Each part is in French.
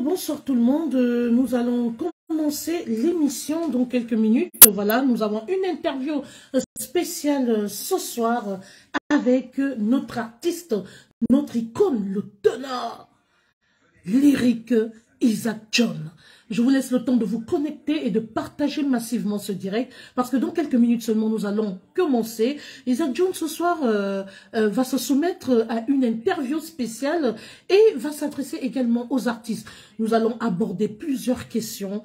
Bonsoir tout le monde. Nous allons commencer l'émission dans quelques minutes. Voilà, nous avons une interview spéciale ce soir avec notre artiste, notre icône, le tenor lyrique Isaac John. Je vous laisse le temps de vous connecter et de partager massivement ce direct parce que dans quelques minutes seulement, nous allons commencer. Isaac John, ce soir, va se soumettre à une interview spéciale et va s'adresser également aux artistes. Nous allons aborder plusieurs questions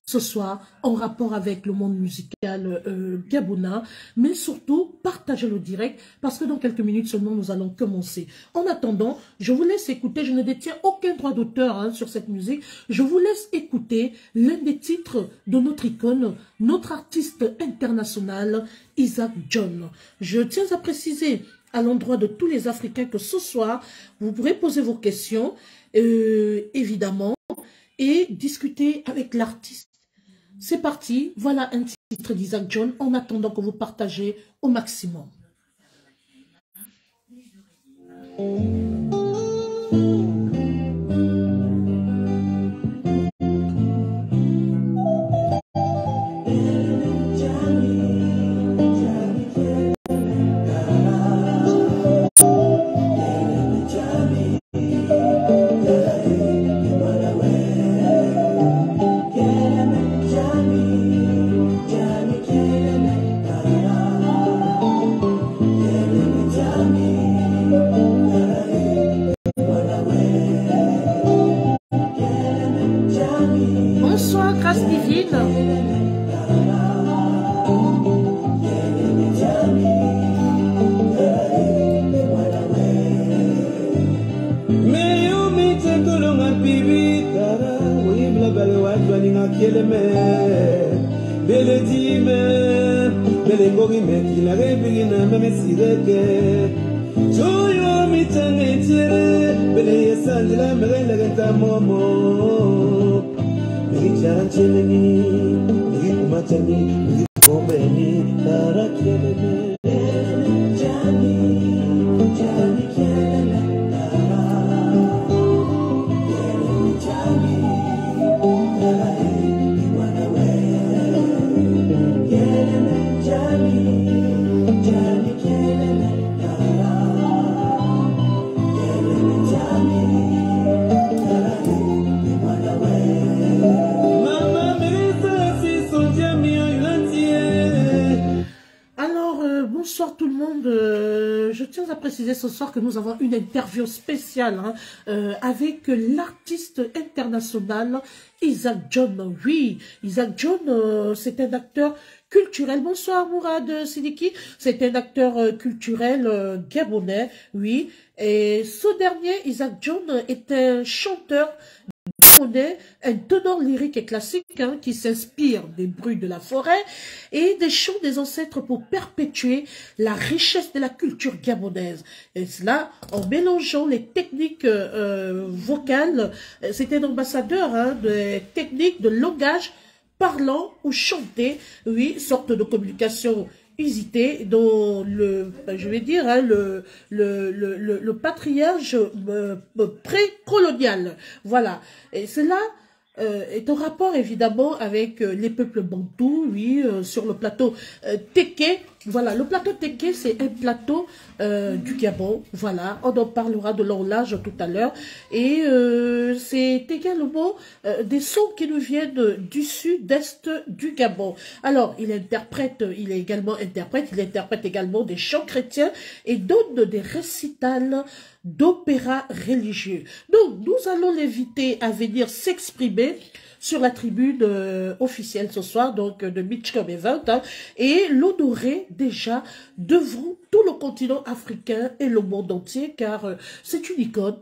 ce soir en rapport avec le monde musical gabonais, mais surtout partager le direct parce que dans quelques minutes seulement nous allons commencer. En attendant, je vous laisse écouter, je ne détiens aucun droit d'auteur sur cette musique, je vous laisse écouter l'un des titres de notre icône, notre artiste international, Isaac John. Je tiens à préciser à l'endroit de tous les Africains que ce soir, vous pourrez poser vos questions, évidemment, et discuter avec l'artiste. C'est parti, voilà un titre d'Isaac John en attendant que vous partagez au maximum. Ce soir que nous avons une interview spéciale avec l'artiste international Isaac John. Oui, Isaac John, c'est un acteur culturel. Bonsoir Mourad Sidiki, c'est un acteur culturel gabonais, oui. Et ce dernier, Isaac John, est un chanteur gabonais, un tenor lyrique et classique qui s'inspire des bruits de la forêt et des chants des ancêtres pour perpétuer la richesse de la culture gabonaise. Et cela en mélangeant les techniques vocales. C'est un ambassadeur des techniques de langage parlant ou chanté, oui, sorte de communication usité dont je vais dire, le patriarche pré-colonial. Voilà. Et cela est en rapport évidemment avec les peuples bantous, oui, sur le plateau Téké. Voilà, le plateau Téké, c'est un plateau du Gabon. Voilà, on en parlera de long large tout à l'heure. Et c'est également des sons qui nous viennent du sud-est du Gabon. Alors, il interprète également des chants chrétiens et donne des récitals d'opéra religieux. Donc, nous allons l'inviter à venir s'exprimer sur la tribune officielle ce soir, donc de Mitchcom Event, et l'honorer déjà devant tout le continent africain et le monde entier, car c'est une icône,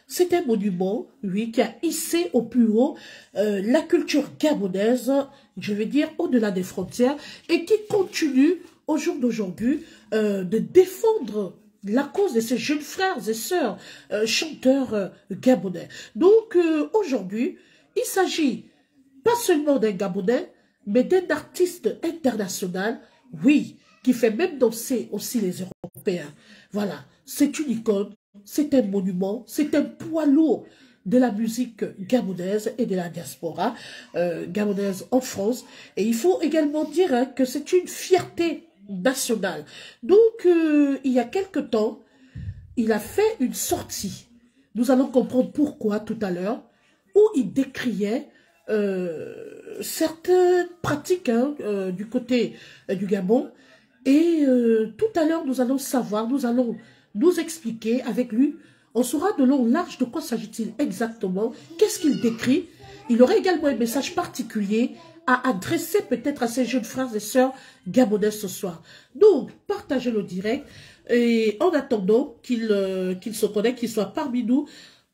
c'est un monument, oui, qui a hissé au plus haut la culture gabonaise, je vais dire au-delà des frontières, et qui continue au jour d'aujourd'hui de défendre la cause de ces jeunes frères et sœurs chanteurs gabonais. Donc aujourd'hui, il s'agit pas seulement d'un Gabonais, mais d'un artiste international, oui, qui fait même danser aussi les Européens. Voilà, c'est une icône, c'est un monument, c'est un poids lourd de la musique gabonaise et de la diaspora gabonaise en France. Et il faut également dire hein, que c'est une fierté nationale. Donc, il y a quelque temps, il a fait une sortie. Nous allons comprendre pourquoi tout à l'heure, où il décriait certaines pratiques hein, du côté du Gabon. Et tout à l'heure, nous allons savoir, nous allons nous expliquer avec lui. On saura de long large de quoi s'agit-il exactement, qu'est-ce qu'il décrit. Il aurait également un message particulier à adresser peut-être à ces jeunes frères et sœurs gabonais ce soir. Donc, partagez le direct. Et en attendant qu'il se connecte, qu'il soit parmi nous,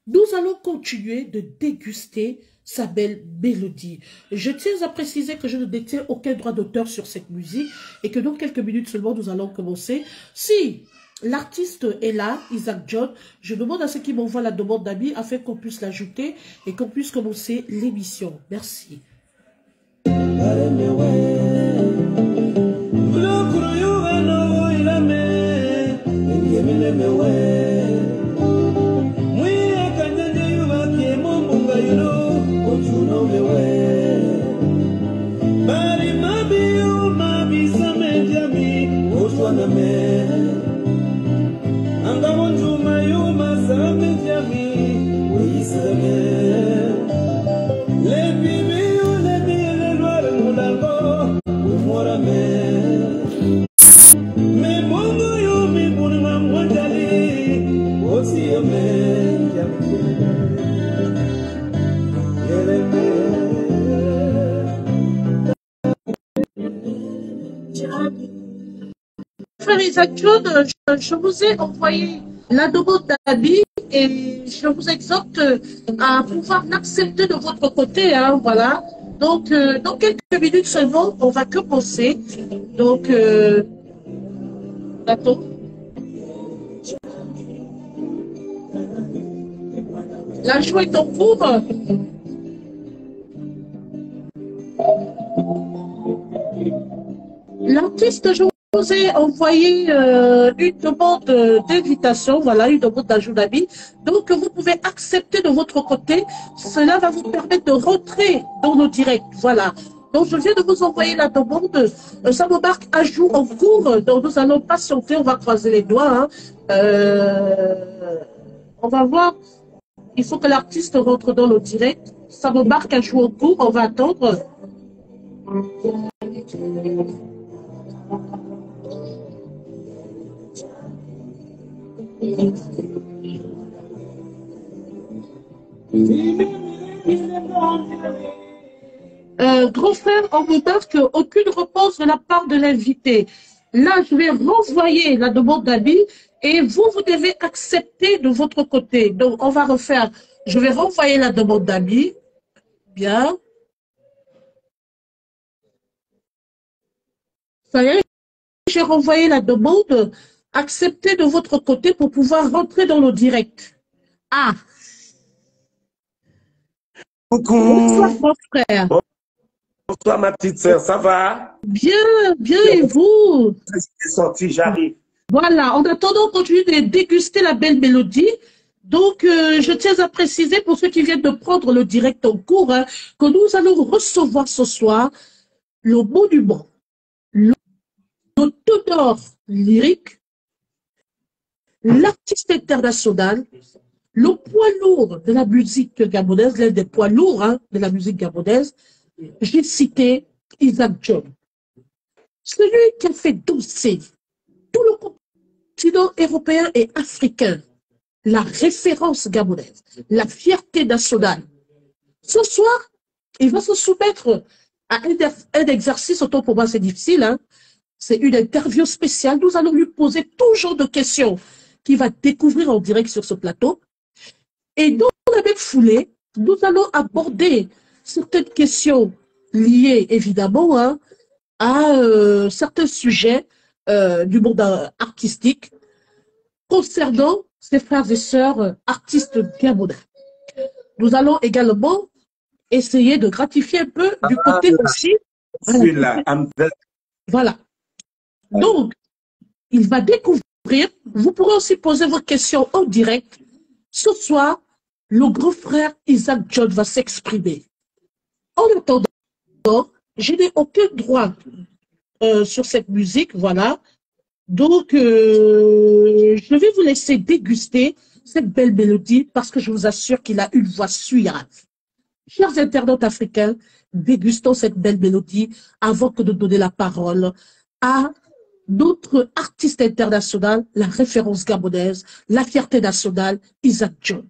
nous allons continuer de déguster sa belle mélodie. Je tiens à préciser que je ne détiens aucun droit d'auteur sur cette musique et que dans quelques minutes seulement, nous allons commencer. Si l'artiste est là, Isaac John, je demande à ceux qui m'envoient la demande d'amis afin qu'on puisse l'ajouter et qu'on puisse commencer l'émission. Merci. Frère Isaac John, je vous ai envoyé la demande d'amis et je vous exhorte à pouvoir l'accepter de votre côté. Hein, voilà. Donc, dans quelques minutes seulement, on va commencer. Donc, attends. La joie est en cours. L'artiste, je vous ai envoyé une demande d'invitation, voilà, une demande d'ajout d'amis. Donc, vous pouvez accepter de votre côté. Cela va vous permettre de rentrer dans nos directs, voilà. Donc, je viens de vous envoyer la demande. Ça me marque ajout en cours. Donc, nous allons patienter, on va croiser les doigts. Hein. On va voir. Il faut que l'artiste rentre dans le direct. Ça me marque ajout en cours, on va attendre. Grand frère, on me marque aucune réponse de la part de l'invité. Là, je vais renvoyer la demande d'avis et vous devez accepter de votre côté. Donc, on va refaire. Je vais renvoyer la demande d'avis. Bien. Ça y est, j'ai renvoyé la demande. Acceptez de votre côté pour pouvoir rentrer dans le direct. Ah. Coucou. Bonsoir, mon frère. Bonsoir, ma petite sœur, ça va? Bien, bien, et vous? Je suis sorti, j'arrive. Voilà, en attendant, on continue de déguster la belle mélodie. Donc, je tiens à préciser pour ceux qui viennent de prendre le direct en cours, hein, que nous allons recevoir ce soir le monument, le tenor lyrique, l'artiste international, le poids lourd de la musique gabonaise, l'un des poids lourds hein, de la musique gabonaise. J'ai cité Isaac John. Celui qui a fait danser tout le continent européen et africain, la référence gabonaise, la fierté nationale. Ce soir, il va se soumettre à un exercice, autant pour moi c'est difficile, hein. C'est une interview spéciale. Nous allons lui poser tout genre de questions qu'il va découvrir en direct sur ce plateau. Et dans la même foulée, nous allons aborder certaines questions liées évidemment hein, à certains sujets du monde artistique concernant ses frères et sœurs artistes gabonais. Nous allons également essayer de gratifier un peu du côté aussi. Voilà. Donc, il va découvrir, vous pourrez aussi poser vos questions en direct. Ce soir, le grand frère Isaac John va s'exprimer. En attendant, je n'ai aucun droit sur cette musique, voilà. Donc, je vais vous laisser déguster cette belle mélodie parce que je vous assure qu'il a une voix suave. Chers internautes africains, dégustons cette belle mélodie avant que de donner la parole à notre artiste international, la référence gabonaise, la fierté nationale, Isaac John.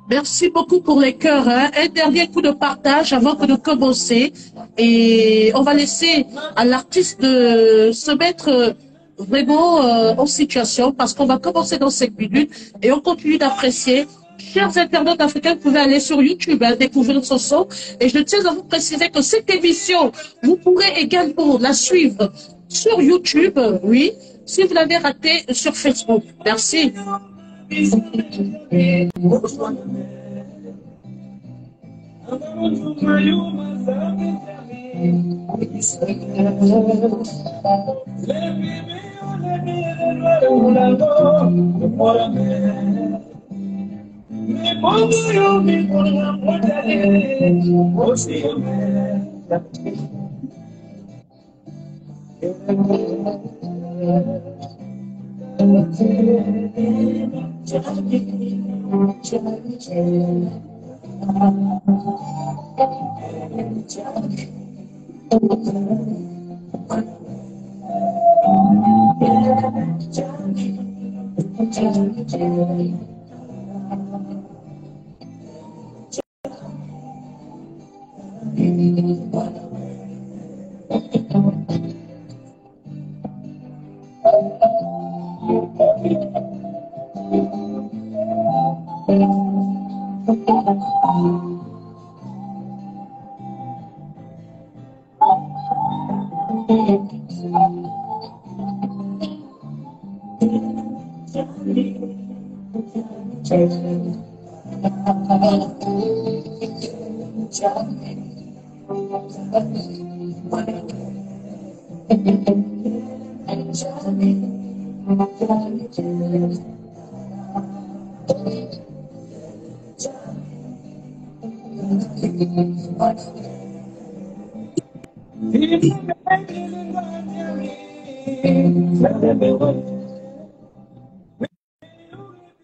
Merci beaucoup pour les cœurs. Hein. Un dernier coup de partage avant que de commencer. Et on va laisser à l'artiste de se mettre vraiment en situation parce qu'on va commencer dans 5 minutes et on continue d'apprécier. Chers internautes africains, vous pouvez aller sur YouTube, hein, découvrir son son. Et je tiens à vous préciser que cette émission, vous pourrez également la suivre sur YouTube, oui, si vous l'avez raté sur Facebook. Merci.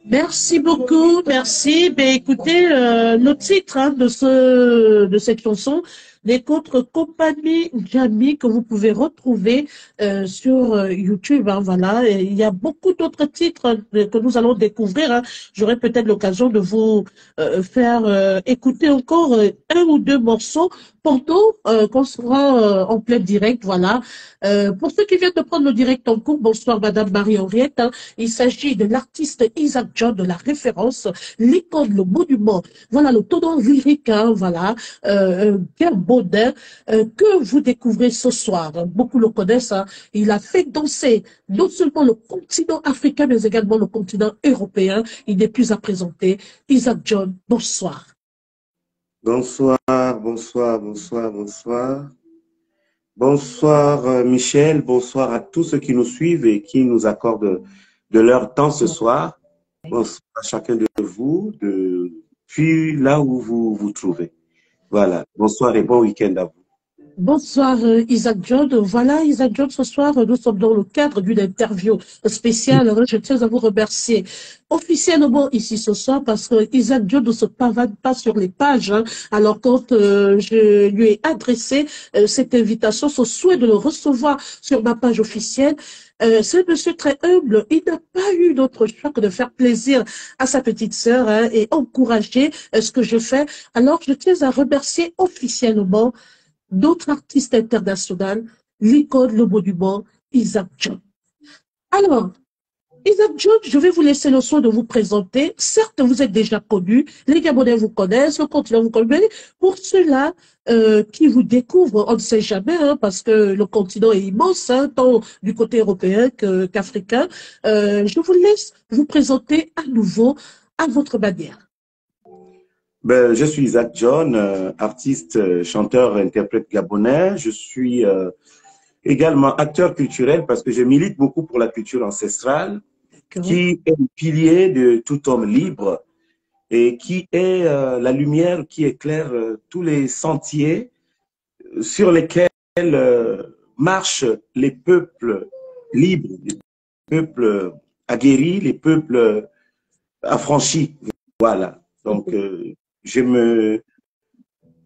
Merci beaucoup, merci. Ben, écoutez, le titre hein, de cette chanson, les contre compagnie Jami que vous pouvez retrouver sur YouTube. Hein, voilà, et il y a beaucoup d'autres titres que nous allons découvrir. Hein. J'aurai peut-être l'occasion de vous faire écouter encore un ou deux morceaux pendant qu'on sera en plein direct. Voilà. Pour ceux qui viennent de prendre le direct en cours, bonsoir Madame Marie-Henriette. Hein. Il s'agit de l'artiste Isaac John, de la référence, l'icône, le monument. Voilà, le tonneau lyrique, hein, voilà, Gabonais, que vous découvrez ce soir. Beaucoup le connaissent. Hein. Il a fait danser non seulement le continent africain, mais également le continent européen. Il n'est plus à présenter. Isaac John, bonsoir. Bonsoir, bonsoir, bonsoir, bonsoir. Bonsoir Michel, bonsoir à tous ceux qui nous suivent et qui nous accordent de leur temps ce soir. Bonsoir à chacun de vous, depuis là où vous vous trouvez. Voilà, bonsoir et bon week-end à vous. Bonsoir Isaac John. Voilà Isaac John, ce soir nous sommes dans le cadre d'une interview spéciale. Je tiens à vous remercier officiellement ici ce soir parce que Isaac John ne se pavane pas sur les pages. Hein. Alors quand je lui ai adressé cette invitation, ce souhait de le recevoir sur ma page officielle, c'est un monsieur très humble. Il n'a pas eu d'autre choix que de faire plaisir à sa petite sœur hein, et encourager ce que je fais. Alors je tiens à remercier officiellement d'autres artistes internationaux, l'icône, le monument, Isaac John. Alors, Isaac John, je vais vous laisser le soin de vous présenter. Certes, vous êtes déjà connu, les Gabonais vous connaissent, le continent vous connaît, mais pour ceux-là qui vous découvrent, on ne sait jamais, hein, parce que le continent est immense, hein, tant du côté européen qu'africain. Je vous laisse vous présenter à nouveau à votre manière. Ben, je suis Isaac John, artiste, chanteur, interprète gabonais. Je suis également acteur culturel parce que je milite beaucoup pour la culture ancestrale, qui est le pilier de tout homme libre et qui est la lumière qui éclaire tous les sentiers sur lesquels marchent les peuples libres, les peuples aguerris, les peuples affranchis. Voilà. Donc, je me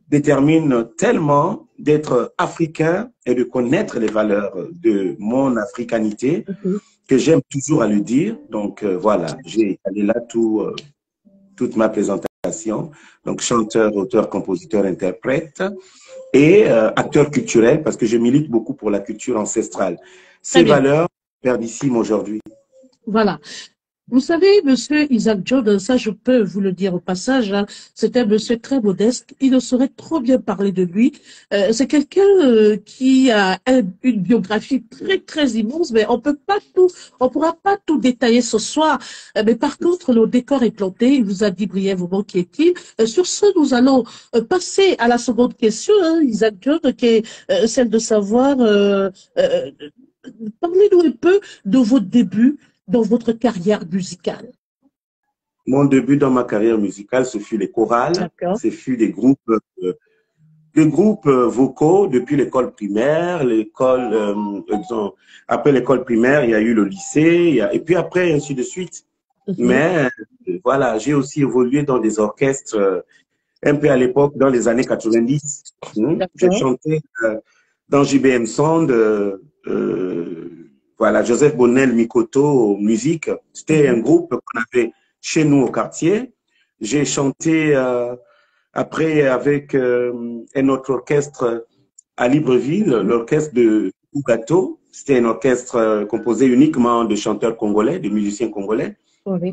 détermine tellement d'être africain et de connaître les valeurs de mon africanité que j'aime toujours à le dire. Donc, voilà, j'ai étalé là toute ma présentation. Donc, chanteur, auteur, compositeur, interprète et acteur culturel parce que je milite beaucoup pour la culture ancestrale. Ces valeurs perdissiment aujourd'hui. Voilà. Vous savez, monsieur Isaac John, ça je peux vous le dire au passage, hein, c'est un monsieur très modeste, il ne saurait trop bien parler de lui. C'est quelqu'un qui a une biographie très très immense, mais on pourra pas tout détailler ce soir. Mais par contre, le décor est planté, il vous a dit brièvement qui est-il. Sur ce, nous allons passer à la seconde question, hein, Isaac John, qui est celle de savoir, parlez-nous un peu de vos débuts dans votre carrière musicale? Mon début dans ma carrière musicale, ce fut les chorales, ce fut des groupes vocaux depuis l'école primaire, après l'école primaire, il y a eu le lycée, et puis après, ainsi de suite. Mais voilà, j'ai aussi évolué dans des orchestres, un peu à l'époque, dans les années 90. J'ai chanté dans JBM Sound, voilà, Joseph Bonnel Mikoto, musique. C'était un groupe qu'on avait chez nous au quartier. J'ai chanté après avec un autre orchestre à Libreville, l'orchestre de Ougato. C'était un orchestre composé uniquement de chanteurs congolais, de musiciens congolais. Oui.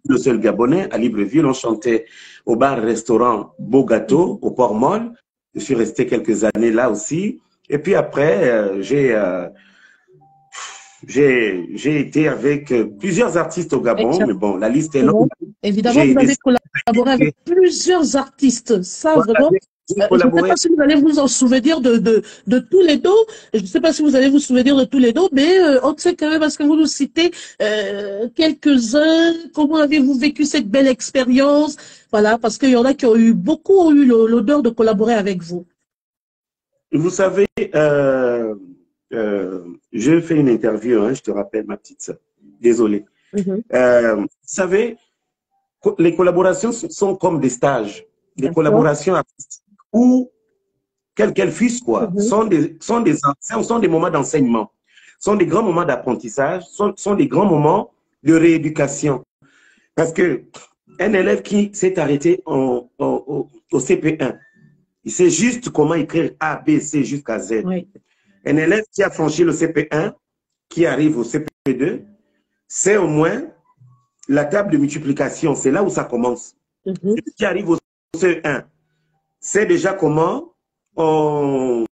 Le seul Gabonais, à Libreville, on chantait au bar-restaurant Beau Gâteau, au Port-Moll. Je suis resté quelques années là aussi. Et puis après, j'ai été avec plusieurs artistes au Gabon, mais bon, la liste est longue. Évidemment, vous avez collaboré avec plusieurs artistes. Ça, voilà, vraiment, je ne sais pas si vous allez vous en souvenir de tous les noms. Je ne sais pas si vous allez vous souvenir de tous les noms, mais on sait quand même, parce que vous nous citez quelques-uns. Comment avez-vous vécu cette belle expérience? Voilà, parce qu'il y en a qui ont eu, beaucoup ont eu l'honneur de collaborer avec vous. Vous savez, je fais une interview, hein, je te rappelle, ma petite sœur. Désolé. Vous savez, les collaborations sont comme des stages, des collaborations artistiques, ou quelles qu'elles fussent, quoi, sont des moments d'enseignement, sont des grands moments d'apprentissage, sont des grands moments de rééducation. Parce que un élève qui s'est arrêté au CP1, il sait juste comment écrire A, B, C jusqu'à Z. Oui. Un élève qui a franchi le CP1, qui arrive au CP2, c'est au moins la table de multiplication. C'est là où ça commence. Celui qui arrive au CE1, c'est déjà comment on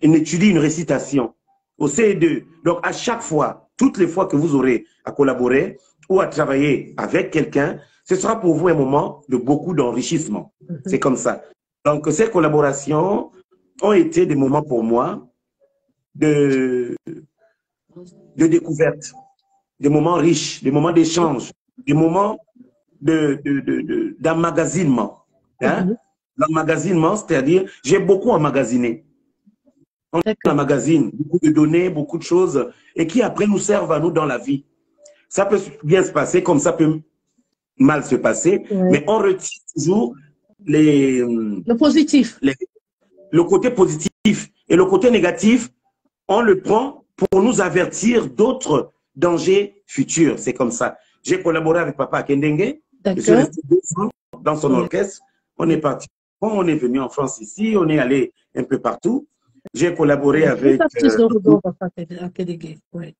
étudie une récitation. Au CE2, donc à chaque fois, toutes les fois que vous aurez à collaborer ou à travailler avec quelqu'un, ce sera pour vous un moment de beaucoup d'enrichissement. C'est comme ça. Donc, ces collaborations ont été des moments pour moi de découverte, des moments riches, des moments d'échange, des moments d'emmagasinement. Hein? L'emmagasinement, c'est-à-dire, j'ai beaucoup emmagasiné. On emmagasine beaucoup de données, beaucoup de choses, et qui après nous servent à nous dans la vie. Ça peut bien se passer, comme ça peut mal se passer, mais on retire toujours le positif. Le côté positif. Et le côté négatif, on le prend pour nous avertir d'autres dangers futurs. C'est comme ça. J'ai collaboré avec Papa Kendengue. Je suis resté 2 ans dans son orchestre. On est parti. Bon, on est venu en France ici. On est allé un peu partout. J'ai collaboré avec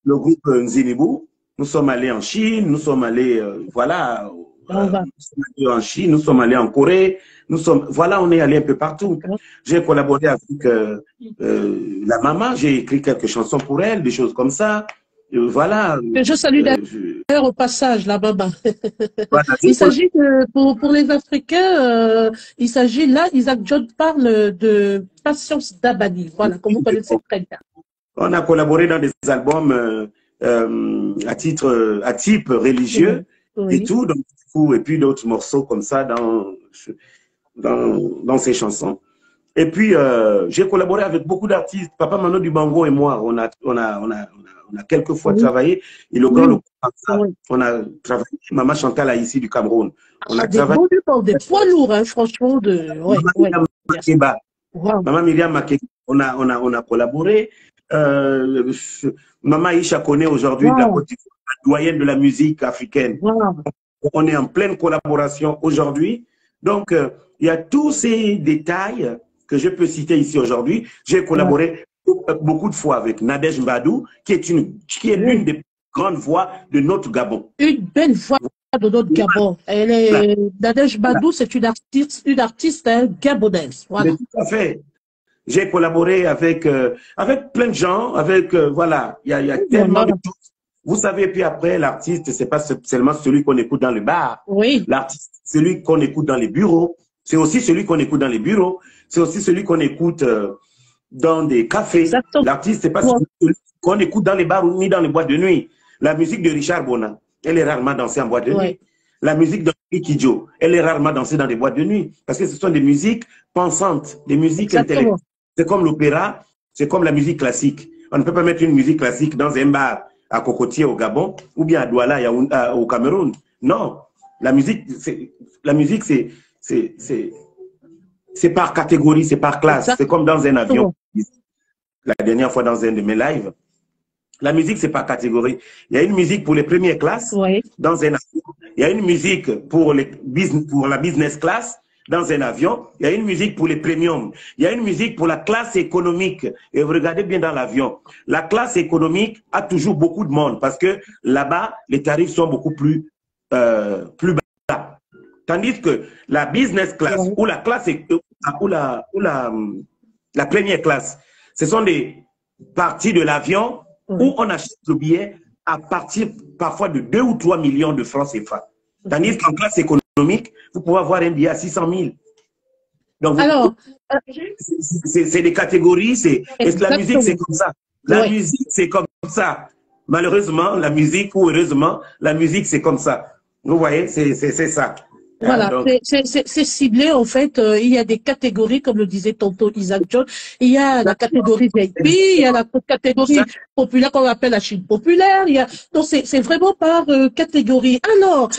le groupe Nzinibu. Nous sommes allés en Chine. Nous sommes allés, voilà, nous sommes allés en Chine. Nous sommes allés en Corée. Voilà, on est allé un peu partout. J'ai collaboré avec la maman. J'ai écrit quelques chansons pour elle, des choses comme ça. Voilà. Je salue d'ailleurs au passage la maman. Voilà, il s'agit pour les Africains, il s'agit là, Isaac John parle de Patience Dabani. Voilà, comme vous connaissez très bien. On a collaboré dans des albums à type religieux et tout, donc, et puis d'autres morceaux comme ça dans ces chansons. Et puis, j'ai collaboré avec beaucoup d'artistes. Papa Mano du Bango et moi, on a quelques fois travaillé. Et le grand on a travaillé. Maman Chantal ici du Cameroun. On a travaillé. Des poids lourds, hein, franchement. Maman Myriam Makeba, on a collaboré. Maman Isha Kone aujourd'hui, la doyenne de la musique africaine. On est en pleine collaboration aujourd'hui. Donc, il y a tous ces détails que je peux citer ici aujourd'hui. J'ai collaboré beaucoup de fois avec Nadège Mbadou, qui est l'une des grandes voix de notre Gabon. Une belle voix de notre Gabon. Nadège Mbadou, c'est une artiste gabonaise. Voilà. Mais tout à fait. J'ai collaboré avec plein de gens, voilà, il y a tellement de choses. Vous savez, puis après, l'artiste, c'est pas seulement celui qu'on écoute dans le bar. Oui. L'artiste, celui qu'on écoute dans les bureaux. C'est aussi celui qu'on écoute dans les bureaux. C'est aussi celui qu'on écoute dans des cafés. L'artiste, c'est pas celui qu'on écoute dans les bars ni dans les boîtes de nuit. La musique de Richard Bonin, elle est rarement dansée en boîte de nuit. La musique de Kidjo, elle est rarement dansée dans des boîtes de nuit. Parce que ce sont des musiques pensantes, des musiques intellectuelles. C'est comme l'opéra, c'est comme la musique classique. On ne peut pas mettre une musique classique dans un bar à Cocotier au Gabon ou bien à Douala au Cameroun. Non, la musique, c'est par catégorie, c'est par classe. C'est comme dans un avion. La dernière fois dans un de mes lives, la musique, c'est par catégorie. Il y a une musique pour les premières classes dans un avion. Il y a une musique pour la business class dans un avion. Il y a une musique pour les premiums. Il y a une musique pour la classe économique. Et vous regardez bien dans l'avion. La classe économique a toujours beaucoup de monde parce que là-bas, les tarifs sont beaucoup plus bas. Tandis que la business class ou la classe ou la première classe, ce sont des parties de l'avion où on achète le billet à partir parfois de 2 ou 3 millions de francs CFA. Tandis qu'en classe économique, vous pouvez avoir un billet à 600 000. Donc, c'est des catégories. La musique, c'est comme ça. La musique, c'est comme ça. Malheureusement, la musique, ou heureusement, la musique, c'est comme ça. Vous voyez, c'est ça. Voilà, c'est ciblé en fait. Il y a des catégories, comme le disait tantôt Isaac John. Il y a la catégorie VIP, il y a la catégorie populaire qu'on appelle la Chine populaire. Donc c'est vraiment par catégorie. Alors,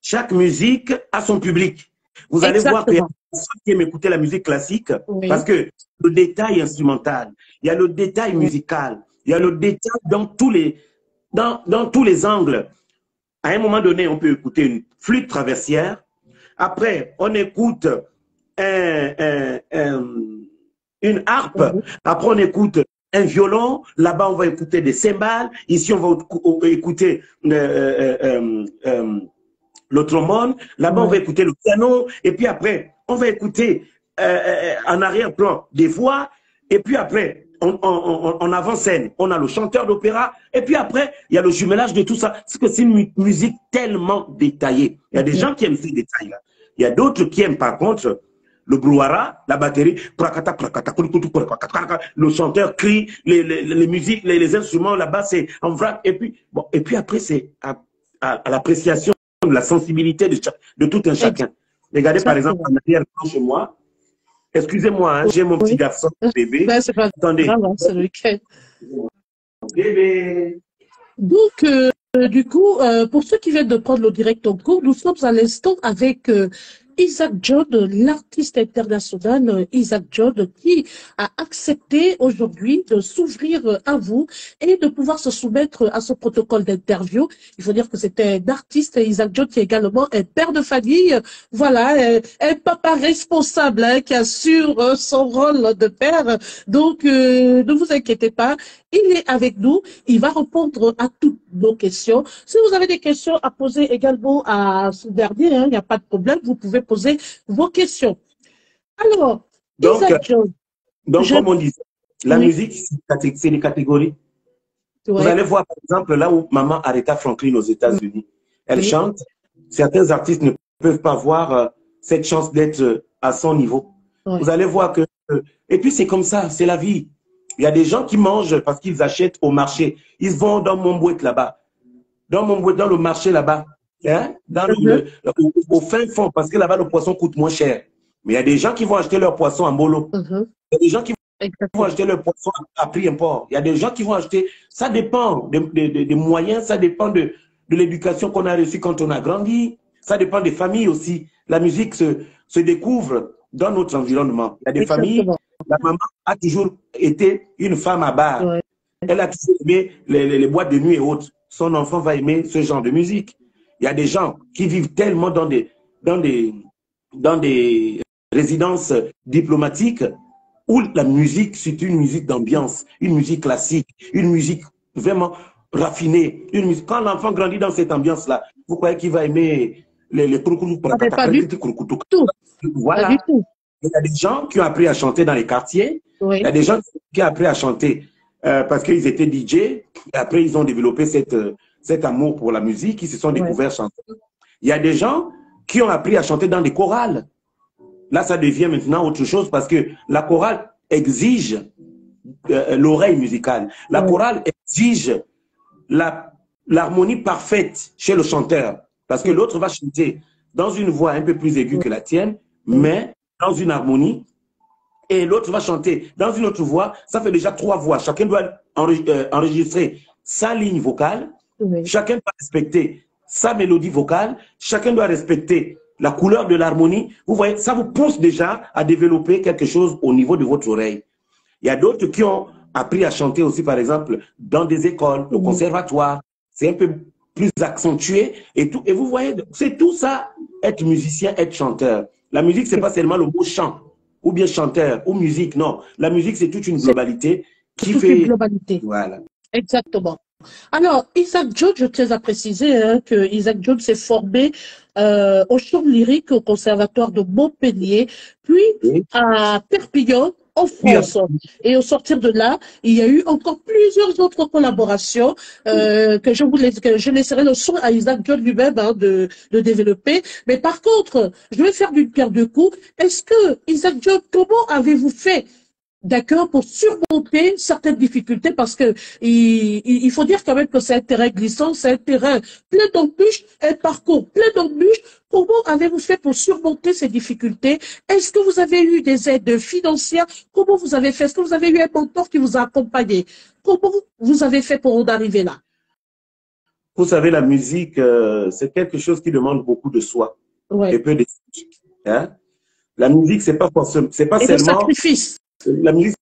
chaque musique a son public. Vous allez voir qu'il y a des personnes qui aiment écouter la musique classique parce que le détail instrumental, il y a le détail musical, il y a le détail dans tous les angles. À un moment donné, on peut écouter une flûte traversière. Après, on écoute une harpe. Après, on écoute un violon. Là-bas, on va écouter des cymbales. Ici, on va écouter le trombone. Là-bas, on va écouter le piano. Et puis après, on va écouter en arrière-plan des voix. Et puis après, en avant-scène, on a le chanteur d'opéra. Et puis après, il y a le jumelage de tout ça. C'est une musique tellement détaillée. Il y a des gens qui aiment ces détails-là. Il y a d'autres qui aiment, par contre, le brouhaha, la batterie, le chanteur crie, les musiques, les instruments, là-bas, c'est en vrac. Et puis après, c'est à l'appréciation de la sensibilité de tout un chacun. Regardez par exemple Exactement. en arrière-plan chez moi. Excusez-moi, hein, j'ai mon petit Oui. garçon bébé. Ben, c'est pas Attendez. grave, hein, c'est le week-end. Bébé. Donc, du coup, pour ceux qui viennent de prendre le direct en cours, nous sommes à l'instant avec Isaac John, l'artiste international Isaac John, qui a accepté aujourd'hui de s'ouvrir à vous et de pouvoir se soumettre à ce protocole d'interview. Il faut dire que c'était un artiste, Isaac John, qui est également un père de famille, voilà, un papa responsable hein, qui assure son rôle de père. Donc, ne vous inquiétez pas, il est avec nous. Il va répondre à toutes nos questions. Si vous avez des questions à poser également à ce dernier, hein, il n'y a pas de problème, vous pouvez poser vos questions. Alors, Donc, Isaac John, je... comme on dit, la Oui, musique, c'est des catégories. Vous ouais, allez voir, par exemple, là où maman Aretha Franklin aux États-Unis, elle oui, chante. Certains artistes ne peuvent pas avoir cette chance d'être à son niveau. Vous ouais. allez voir que... et puis, c'est comme ça, c'est la vie. Il y a des gens qui mangent parce qu'ils achètent au marché. Ils vont dans Montbouet là-bas, dans le marché là-bas, hein, Mhm, au fin fond, parce que là-bas, le poisson coûte moins cher. Mais il y a des gens qui vont acheter leur poisson en bolo. mhm, Il y a des gens qui vont exactement. acheter leur poisson à prix import. Il y a des gens qui vont acheter. Ça dépend des moyens, ça dépend de l'éducation qu'on a reçue quand on a grandi. Ça dépend des familles aussi. La musique se découvre dans notre environnement. Il y a des familles, Exactement. la maman a toujours été une femme à bar. Ouais, Elle a toujours aimé les boîtes de nuit et autres. Son enfant va aimer ce genre de musique. Il y a des gens qui vivent tellement dans des, dans des résidences diplomatiques où la musique, c'est une musique d'ambiance, une musique classique, une musique vraiment raffinée. Une musique. Quand l'enfant grandit dans cette ambiance-là, vous croyez qu'il va aimer les kouroukourou, ah, mais pas du tout, pas du voilà. tout. Il y a des gens qui ont appris à chanter dans les quartiers. Il y a Oui, des gens qui ont appris à chanter parce qu'ils étaient DJ. Et après, ils ont développé cet amour pour la musique. Ils se sont oui, découverts chanteurs. Il y a des gens qui ont appris à chanter dans des chorales. Là, ça devient maintenant autre chose parce que la chorale exige l'oreille musicale. La oui, chorale exige l'harmonie parfaite chez le chanteur. Parce que oui, l'autre va chanter dans une voix un peu plus aiguë oui, que la tienne, oui, mais dans une harmonie. Et l'autre va chanter dans une autre voix. Ça fait déjà 3 voix. Chacun doit enregistrer sa ligne vocale. oui. Chacun doit respecter sa mélodie vocale. Chacun doit respecter la couleur de l'harmonie. Vous voyez, ça vous pousse déjà à développer quelque chose au niveau de votre oreille. Il y a d'autres qui ont appris à chanter aussi, par exemple, dans des écoles, le Mhm. conservatoire. C'est un peu plus accentué et tout. Et vous voyez, c'est tout ça, être musicien, être chanteur. La musique, c'est pas seulement le mot chant ou bien chanteur ou musique. Non, la musique, c'est toute une C'est globalité qui toute une fait... globalité. Voilà. Exactement. Alors, Isaac Jones, je tiens à préciser hein, que Isaac Jones s'est formé au chant lyrique au Conservatoire de Montpellier, puis Et à Perpignan, en puis, France. Et au sortir de là, il y a eu encore plusieurs autres collaborations que je laisserai le soin à Isaac Jones lui-même hein, de développer. Mais par contre, je vais faire d'une pierre deux coups. Est-ce que Isaac Jones, comment avez-vous fait? D'accord, pour surmonter certaines difficultés, parce que il faut dire quand même que c'est un terrain glissant, c'est un terrain plein d'embûches, un parcours plein d'embûches. Comment avez-vous fait pour surmonter ces difficultés? Est-ce que vous avez eu des aides financières? Comment vous avez fait? Est-ce que vous avez eu un mentor qui vous a accompagné? Comment vous avez fait pour en arriver là? vous savez, la musique, c'est quelque chose qui demande beaucoup de soi et Ouais. peu d'esthétique. Hein? La musique, c'est pas Et de seulement... sacrifice. La musique,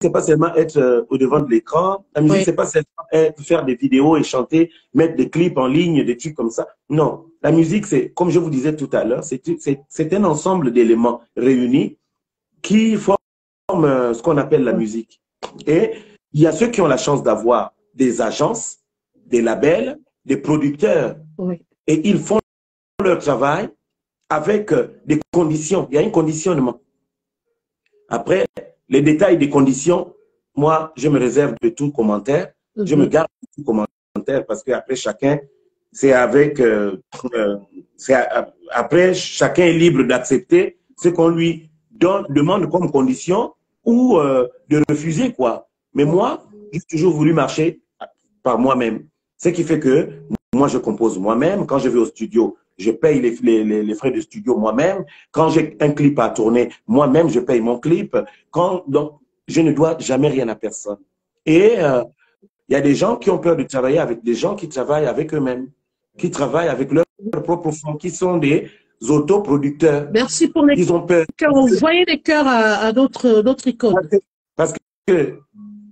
c'est pas seulement être au devant de l'écran. La musique, Oui. c'est pas seulement faire des vidéos et chanter, mettre des clips en ligne, des trucs comme ça. Non. La musique, c'est, comme je vous disais tout à l'heure, c'est un ensemble d'éléments réunis qui forment ce qu'on appelle la Oui. musique. Et il y a ceux qui ont la chance d'avoir des agences, des labels, des producteurs. Oui. Et ils font leur travail avec des conditions. Il y a un conditionnement. Après, les détails des conditions, moi, je me réserve de tout commentaire. Je me Mhm. garde de tout commentaire parce qu'après, chacun, c'est avec... après, chacun est libre d'accepter ce qu'on lui demande comme condition ou de refuser, quoi. Mais Oui. moi, j'ai toujours voulu marcher par moi-même. Ce qui fait que moi, je compose moi-même. Quand je vais au studio, je paye les frais de studio moi-même. Quand j'ai un clip à tourner, moi-même, je paye mon clip. Donc, je ne dois jamais rien à personne. Et il y a des gens qui ont peur de travailler avec des gens qui travaillent avec eux-mêmes, qui travaillent avec leur propre fonds, qui sont des autoproducteurs. Merci pour les Ils ont peur. cœurs. Vous voyez les cœurs à d'autres icônes. Parce que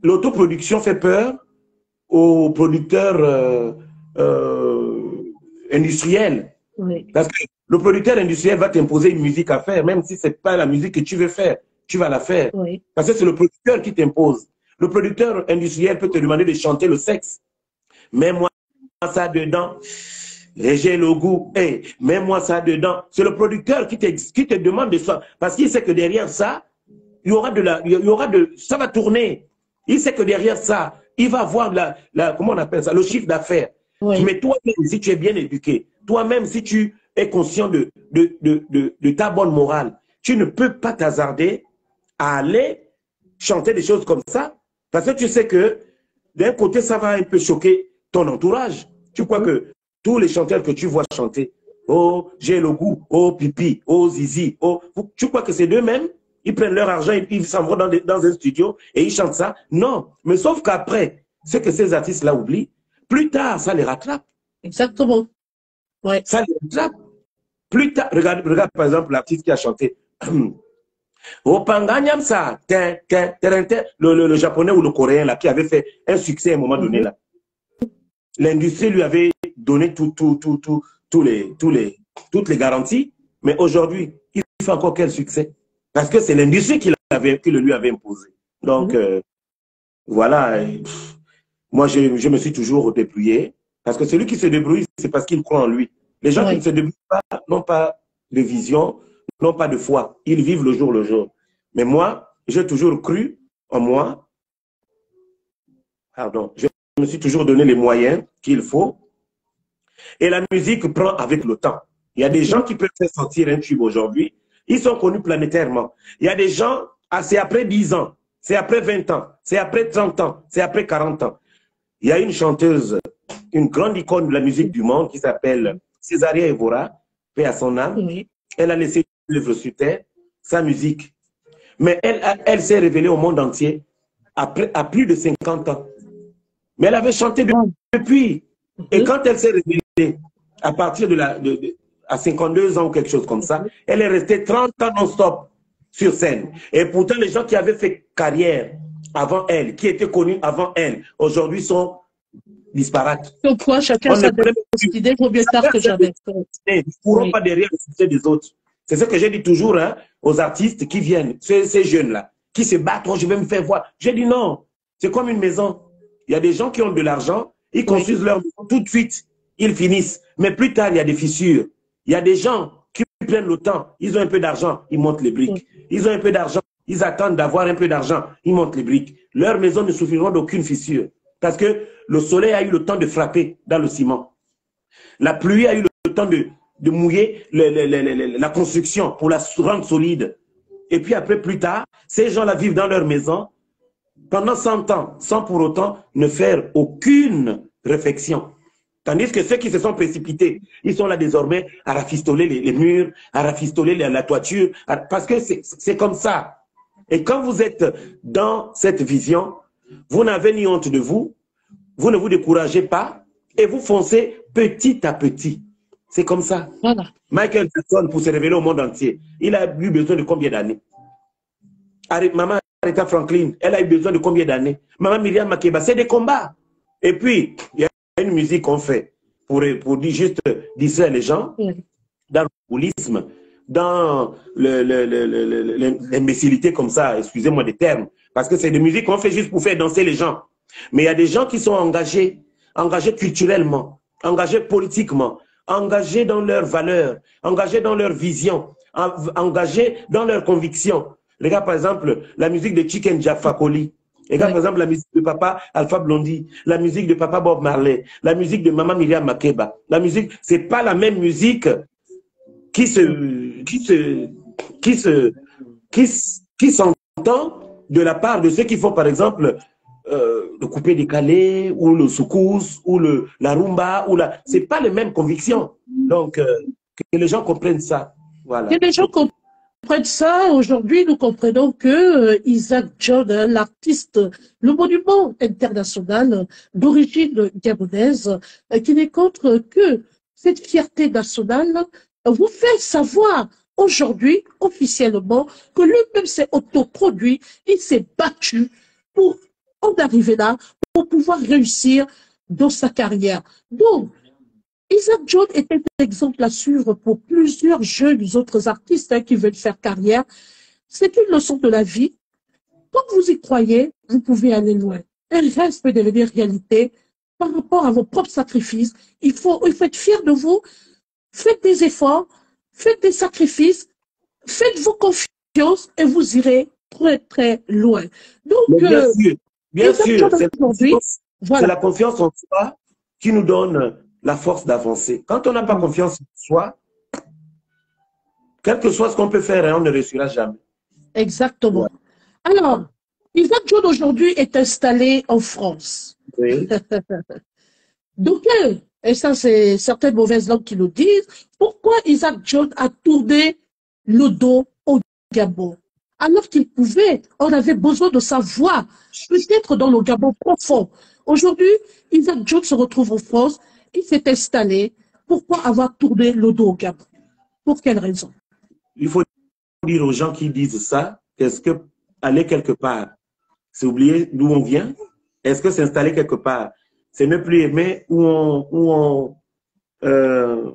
l'autoproduction fait peur aux producteurs industriels. Oui. Parce que le producteur industriel va t'imposer une musique à faire, même si ce n'est pas la musique que tu veux faire, tu vas la faire. Oui. Parce que c'est le producteur qui t'impose. Le producteur industriel peut te demander de chanter le sexe. Mets-moi ça dedans. J'ai le goût. Hey, mets-moi ça dedans. C'est le producteur qui te demande de ça. Parce qu'il sait que derrière ça, il y aura ça va tourner. Il sait que derrière ça, il va avoir comment on appelle ça, le chiffre d'affaires. Oui. Mais toi-même, si tu es bien éduqué, toi-même, si tu es conscient de ta bonne morale, tu ne peux pas t'hasarder à aller chanter des choses comme ça, parce que tu sais que d'un côté, ça va un peu choquer ton entourage. Tu crois que tous les chanteurs que tu vois chanter, oh, j'ai le goût, oh, pipi, oh, zizi, oh, tu crois que c'est d'eux-mêmes? Ils prennent leur argent, ils s'en vont dans un studio et ils chantent ça? Non. Mais sauf qu'après, ce que ces artistes-là oublient, plus tard, ça les rattrape. Exactement. Ouais. Ça les rattrape. Plus tard, regarde par exemple l'artiste qui a chanté Opanganyamsa, le japonais ou le coréen là, qui avait fait un succès à un moment donné là. L'industrie lui avait donné toutes les garanties, mais aujourd'hui, il fait encore quel succès? Parce que c'est l'industrie qui le lui avait imposé. Donc, voilà. Moi, je me suis toujours débrouillé. Parce que celui qui se débrouille, c'est parce qu'il croit en lui. Les gens qui ne se débrouillent pas n'ont pas de vision, n'ont pas de foi. Ils vivent le jour le jour. Mais moi, j'ai toujours cru en moi. Pardon. Je me suis toujours donné les moyens qu'il faut. Et la musique prend avec le temps. Il y a des gens qui peuvent faire sortir un tube aujourd'hui. Ils sont connus planétairement. Il y a des gens, c'est après 10 ans, c'est après 20 ans, c'est après 30 ans, c'est après 40 ans. Il y a une chanteuse, une grande icône de la musique du monde qui s'appelle Césaria Evora, paix à son âme. Elle a laissé une œuvre sur terre, sa musique. Mais elle s'est révélée au monde entier à plus de 50 ans. Mais elle avait chanté depuis. Et quand elle s'est révélée, à partir à 52 ans ou quelque chose comme ça, elle est restée 30 ans non-stop sur scène. Et pourtant, les gens qui avaient fait carrière avant elle, qui étaient connus avant elle, aujourd'hui sont disparates. Pourquoi chacun sa idée vaut mieux tard que jamais. Ils ne pourront pas derrière le succès des autres. C'est ce que j'ai dit toujours aux artistes qui viennent, ces jeunes-là, qui se battent, oh, je vais me faire voir. J'ai dit non, c'est comme une maison. Il y a des gens qui ont de l'argent, ils construisent leur maison tout de suite, ils finissent. Mais plus tard, il y a des fissures. Il y a des gens qui prennent le temps, ils ont un peu d'argent, ils montent les briques. Ils ont un peu d'argent, ils attendent d'avoir un peu d'argent, ils montent les briques. Leurs maisons ne souffriront d'aucune fissure. Parce que le soleil a eu le temps de frapper dans le ciment. La pluie a eu le temps de mouiller la construction pour la rendre solide. Et puis après, plus tard, ces gens-là vivent dans leur maison pendant 100 ans, sans pour autant ne faire aucune réflexion. Tandis que ceux qui se sont précipités, ils sont là désormais à rafistoler les murs, à rafistoler la toiture, parce que c'est comme ça. Et quand vous êtes dans cette vision, vous n'avez ni honte de vous, vous ne vous découragez pas, et vous foncez petit à petit. C'est comme ça. Voilà. Michael Jackson, pour se révéler au monde entier, il a eu besoin de combien d'années? Maman Aretha Franklin, elle a eu besoin de combien d'années? Maman Myriam Makeba, c'est des combats. Et puis, il y a une musique qu'on fait pour dire juste distraire les gens, dans le populisme, dans l'imbécilité comme ça, excusez-moi des termes, parce que c'est des musiques qu'on fait juste pour faire danser les gens. Mais il y a des gens qui sont engagés culturellement, engagés politiquement, engagés dans leurs valeurs, engagés dans leur vision, engagés dans leurs convictions. Regarde par exemple la musique de Chicken Jaffa Koli. Regarde par exemple la musique de papa Alpha Blondy, la musique de papa Bob Marley, la musique de maman Myriam Makeba. La musique, c'est pas la même musique qui s'entend de la part de ceux qui font par exemple le coupé décalé, ou le soukous, ou la rumba, ou la... C'est pas les mêmes convictions. Donc, que les gens comprennent ça. Que Voilà. les gens comprennent ça, aujourd'hui, nous comprenons que Isaac John, l'artiste, le monument international d'origine gabonaise, qui n'est qu'autre que cette fierté nationale, vous fait savoir aujourd'hui, officiellement, que lui-même s'est autoproduit, il s'est battu pour en arriver là, pour pouvoir réussir dans sa carrière. Donc, Isaac John est un exemple à suivre pour plusieurs jeunes autres artistes qui veulent faire carrière. C'est une leçon de la vie. Quand vous y croyez, vous pouvez aller loin. Un rêve peut devenir réalité par rapport à vos propres sacrifices. Il faut être fier de vous. Faites des efforts, faites des sacrifices, faites-vous confiance et vous irez très, très loin. Mais Donc, bien Isaac sûr, John aujourd'hui, c'est voilà. la confiance en soi qui nous donne la force d'avancer. Quand on n'a pas confiance en soi, quel que soit ce qu'on peut faire, on ne réussira jamais. Exactement. Ouais. Alors, Isaac John aujourd'hui est installé en France. Oui. Donc, et ça c'est certaines mauvaises langues qui nous disent, pourquoi Isaac John a tourné le dos au Gabon? Alors qu'il pouvait, on avait besoin de sa voix, peut-être dans le Gabon profond. Aujourd'hui, Isaac John se retrouve en France, il s'est installé. Pourquoi avoir tourné le dos au Gabon? Pour quelle raison? Il faut dire aux gens qui disent ça, qu'est-ce que aller quelque part, c'est oublier d'où on vient? Est-ce que s'installer quelque part, c'est ne plus aimer euh,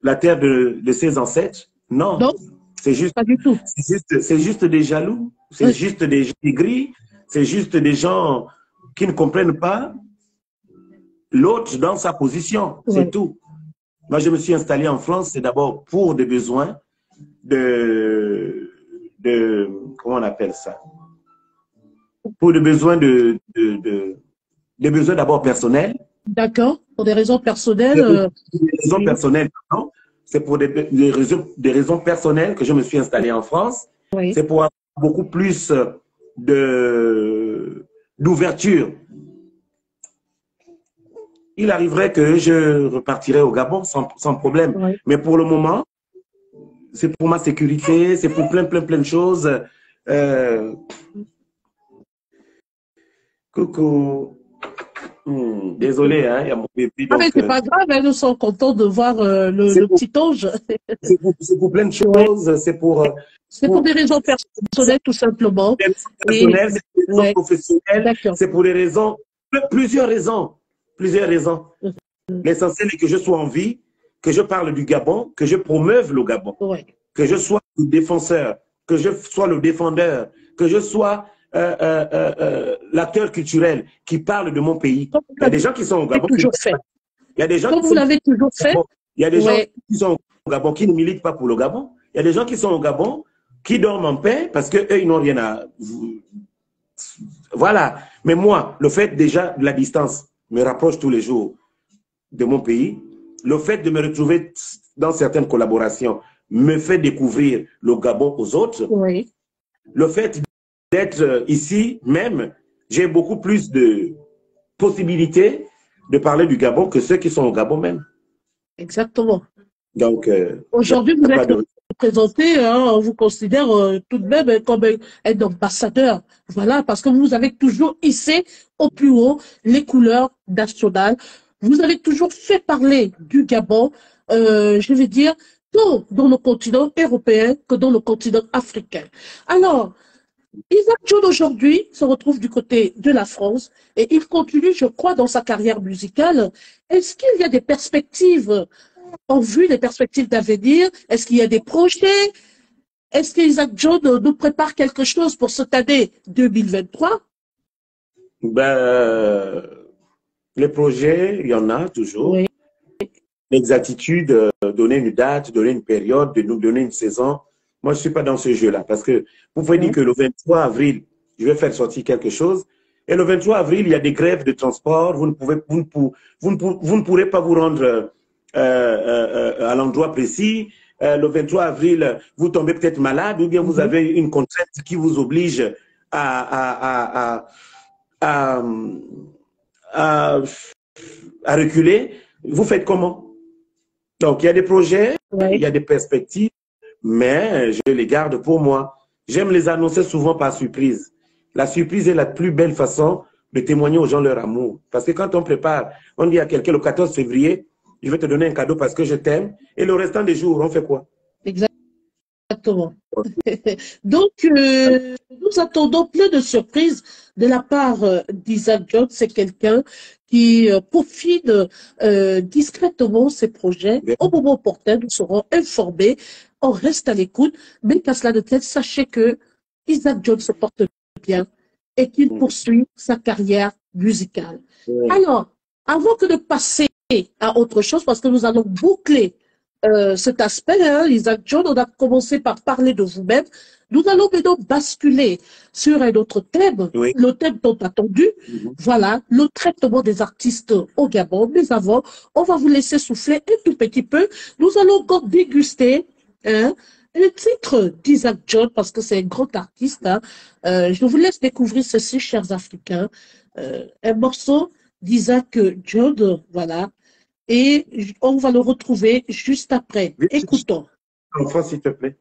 la terre de ses ancêtres? Non, Non, c'est juste, pas du tout. c'est juste des jaloux, c'est juste des gris, c'est juste des gens qui ne comprennent pas l'autre dans sa position, c'est tout. Moi, je me suis installé en France, c'est d'abord pour des besoins comment on appelle ça? Pour des besoins des besoins d'abord personnels. D'accord, pour des raisons personnelles. Des raisons personnelles, non. C'est pour des raisons personnelles que je me suis installé en France. Oui. C'est pour avoir beaucoup plus d'ouverture. Il arriverait que je repartirais au Gabon sans problème. Oui. Mais pour le moment, c'est pour ma sécurité, c'est pour plein de choses. Coucou. Désolé, hein, il y a mon bébé. Ah, mais c'est pas grave, hein, nous sommes contents de voir le petit ange. C'est pour plein de choses. Ouais. C'est pour des raisons personnelles, tout simplement. Des raisons personnelles, c'est pour des raisons professionnelles. C'est pour des raisons, plusieurs raisons. Plusieurs raisons. L'essentiel est que je sois en vie, que je parle du Gabon, que je promeuve le Gabon, que je sois le défenseur, que je sois le défendeur, que je sois l'acteur culturel qui parle de mon pays. Il y a des gens qui sont au Gabon. Toujours fait. Il y a des gens Comme vous l'avez toujours fait. Il y a des gens qui sont au Gabon qui ne militent pas pour le Gabon. Il y a des gens qui sont au Gabon qui dorment en paix parce qu'eux, ils n'ont rien à... Voilà. Mais moi, le fait déjà de la distance me rapproche tous les jours de mon pays. Le fait de me retrouver dans certaines collaborations me fait découvrir le Gabon aux autres. Oui. Le fait d'être ici même, j'ai beaucoup plus de possibilités de parler du Gabon que ceux qui sont au Gabon même. Exactement. Donc, aujourd'hui, vous êtes représenté, hein, on vous considère tout de même comme un ambassadeur. Voilà, parce que vous avez toujours hissé au plus haut les couleurs nationales. Vous avez toujours fait parler du Gabon, je vais dire, tant dans le continent européen que dans le continent africain. Alors, Isaac John aujourd'hui se retrouve du côté de la France et il continue, je crois, dans sa carrière musicale. Est-ce qu'il y a des perspectives en vue, des perspectives d'avenir? Est-ce qu'il y a des projets? Est-ce qu'Isaac John nous prépare quelque chose pour cette année 2023? Les projets, il y en a toujours. Oui. L'exactitude, donner une date, donner une période, de nous donner une saison. Moi, je ne suis pas dans ce jeu-là parce que vous pouvez dire que le 23 avril, je vais faire sortir quelque chose. Et le 23 avril, il y a des grèves de transport. Vous ne pourrez pas vous rendre à l'endroit précis. Le 23 avril, vous tombez peut-être malade ou bien vous avez une contrainte qui vous oblige à, à, à, à, à reculer, vous faites comment? Donc, il y a des projets, il y a des perspectives, mais je les garde pour moi. J'aime les annoncer souvent par surprise. La surprise est la plus belle façon de témoigner aux gens leur amour. Parce que quand on prépare, on dit à quelqu'un le 14 février, je vais te donner un cadeau parce que je t'aime. Et le restant des jours, on fait quoi? Exactement. Donc, nous attendons plein de surprises de la part d'Isaac Jones. C'est quelqu'un qui peaufine discrètement ses projets. Au moment opportun, nous serons informés. On reste à l'écoute. Mais qu'à cela de tête, sachez que Isaac Jones se porte bien et qu'il poursuit sa carrière musicale. Alors, avant que de passer à autre chose, parce que nous allons boucler cet aspect, hein, Isaac Jones, on a commencé par parler de vous-même. Nous allons maintenant basculer sur un autre thème, le thème tant attendu, voilà, le traitement des artistes au Gabon. Mais avant, on va vous laisser souffler un tout petit peu. Nous allons encore déguster hein, le titre d'Isaac Jones, parce que c'est un grand artiste. Hein. Je vous laisse découvrir ceci, chers Africains. Un morceau d'Isaac Jones, voilà. Et on va le retrouver juste après. Écoutons. Enfant, s'il te plaît.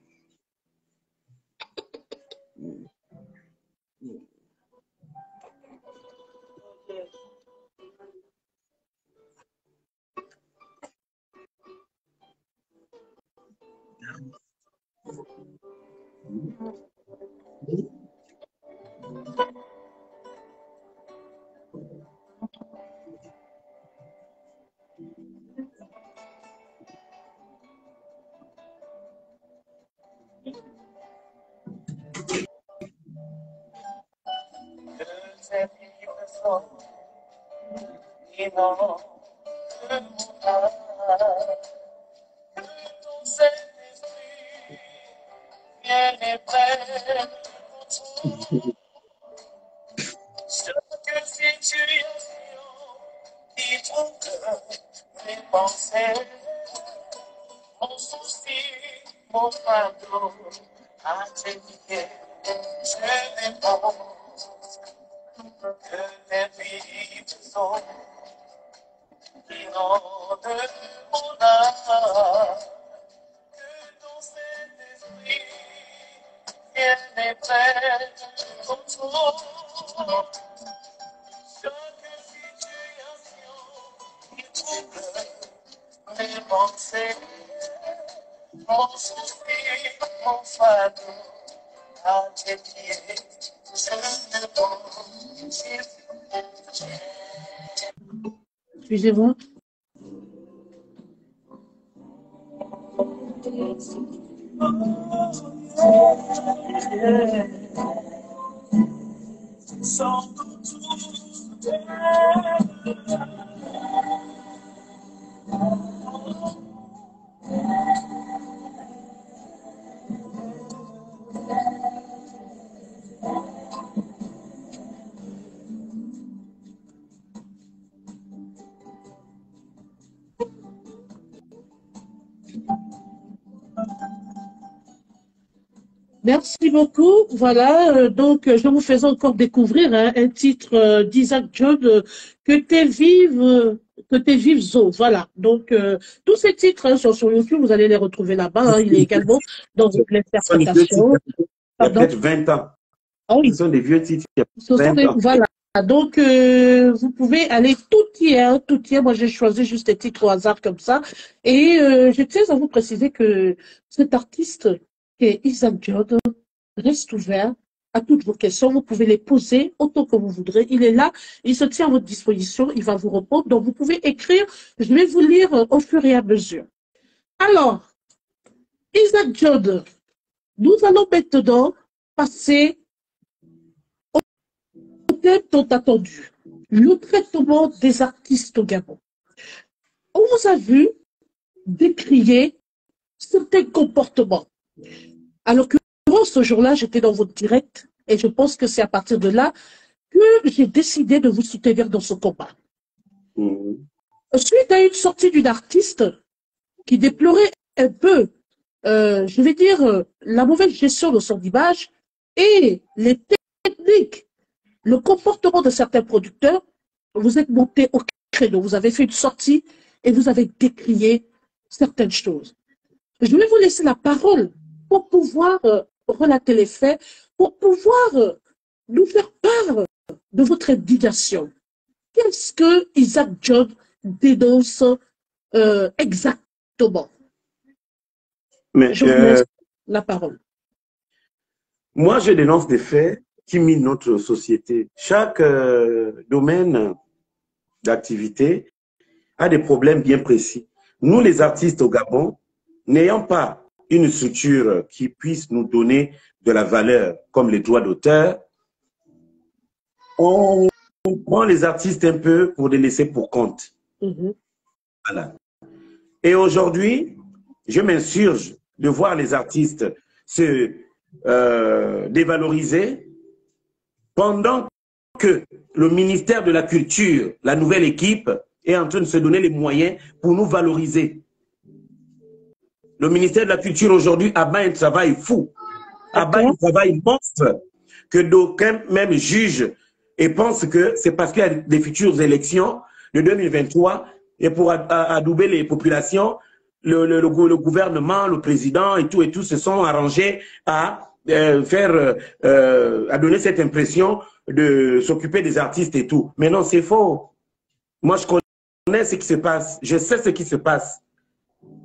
Mon souci, mon fardeau, à tes pieds, je n'importe que tes vies sont inondes mon âme, que ton Saint-Esprit vienne et prenne contrôle. Chaque situation qui trouble mes pensées, mon souci, mon fardeau, à tes pieds, je ne pense. Excusez-moi. Merci beaucoup. Voilà, donc je vous fais encore découvrir hein, un titre d'Isaac Jones, que t'es vive Zo. Voilà, donc tous ces titres hein, sont sur YouTube, vous allez les retrouver là-bas. Hein, il est également dans l'interprétation. Il y a peut-être 20 ans. Ah oui. Ce sont des vieux titres il y a 20 ans. Voilà. Donc, vous pouvez aller tout hier, tout hier. Moi, j'ai choisi juste des titres au hasard comme ça. Et je tiens à vous préciser que cet artiste, qui est Isaac Jones, reste ouvert à toutes vos questions. Vous pouvez les poser autant que vous voudrez. Il est là, il se tient à votre disposition, il va vous répondre. Donc, vous pouvez écrire. Je vais vous lire au fur et à mesure. Alors, Isaac Jones, nous allons maintenant passer tant attendu, le traitement des artistes au Gabon. On vous a vu décrier certains comportements. Alors que ce jour-là, j'étais dans votre direct et je pense que c'est à partir de là que j'ai décidé de vous soutenir dans ce combat. Suite à une sortie d'une artiste qui déplorait un peu, je vais dire, la mauvaise gestion de son image et les technique, le comportement de certains producteurs, vous êtes monté au créneau, vous avez fait une sortie et vous avez décrié certaines choses. Je vais vous laisser la parole pour pouvoir relater les faits, pour pouvoir nous faire part de votre indignation. Qu'est-ce que Isaac John dénonce exactement? Mais, Je vous laisse la parole. moi, je dénonce des faits qui minent notre société. Chaque domaine d'activité a des problèmes bien précis. Nous, les artistes au Gabon, n'ayant pas une structure qui puisse nous donner de la valeur, comme les droits d'auteur, on prend les artistes un peu pour les laisser pour compte. Voilà. Et aujourd'hui, je m'insurge de voir les artistes se dévaloriser pendant que le ministère de la Culture, la nouvelle équipe, est en train de se donner les moyens pour nous valoriser. Le ministère de la Culture aujourd'hui abat un travail fou, abat un travail monstre que d'aucuns même jugent et pensent que c'est parce qu'il y a des futures élections de 2023 et pour adouber les populations, le gouvernement, le président et tout se sont arrangés à à donner cette impression de s'occuper des artistes et tout. Mais non, c'est faux. Moi, je connais ce qui se passe. Je sais ce qui se passe.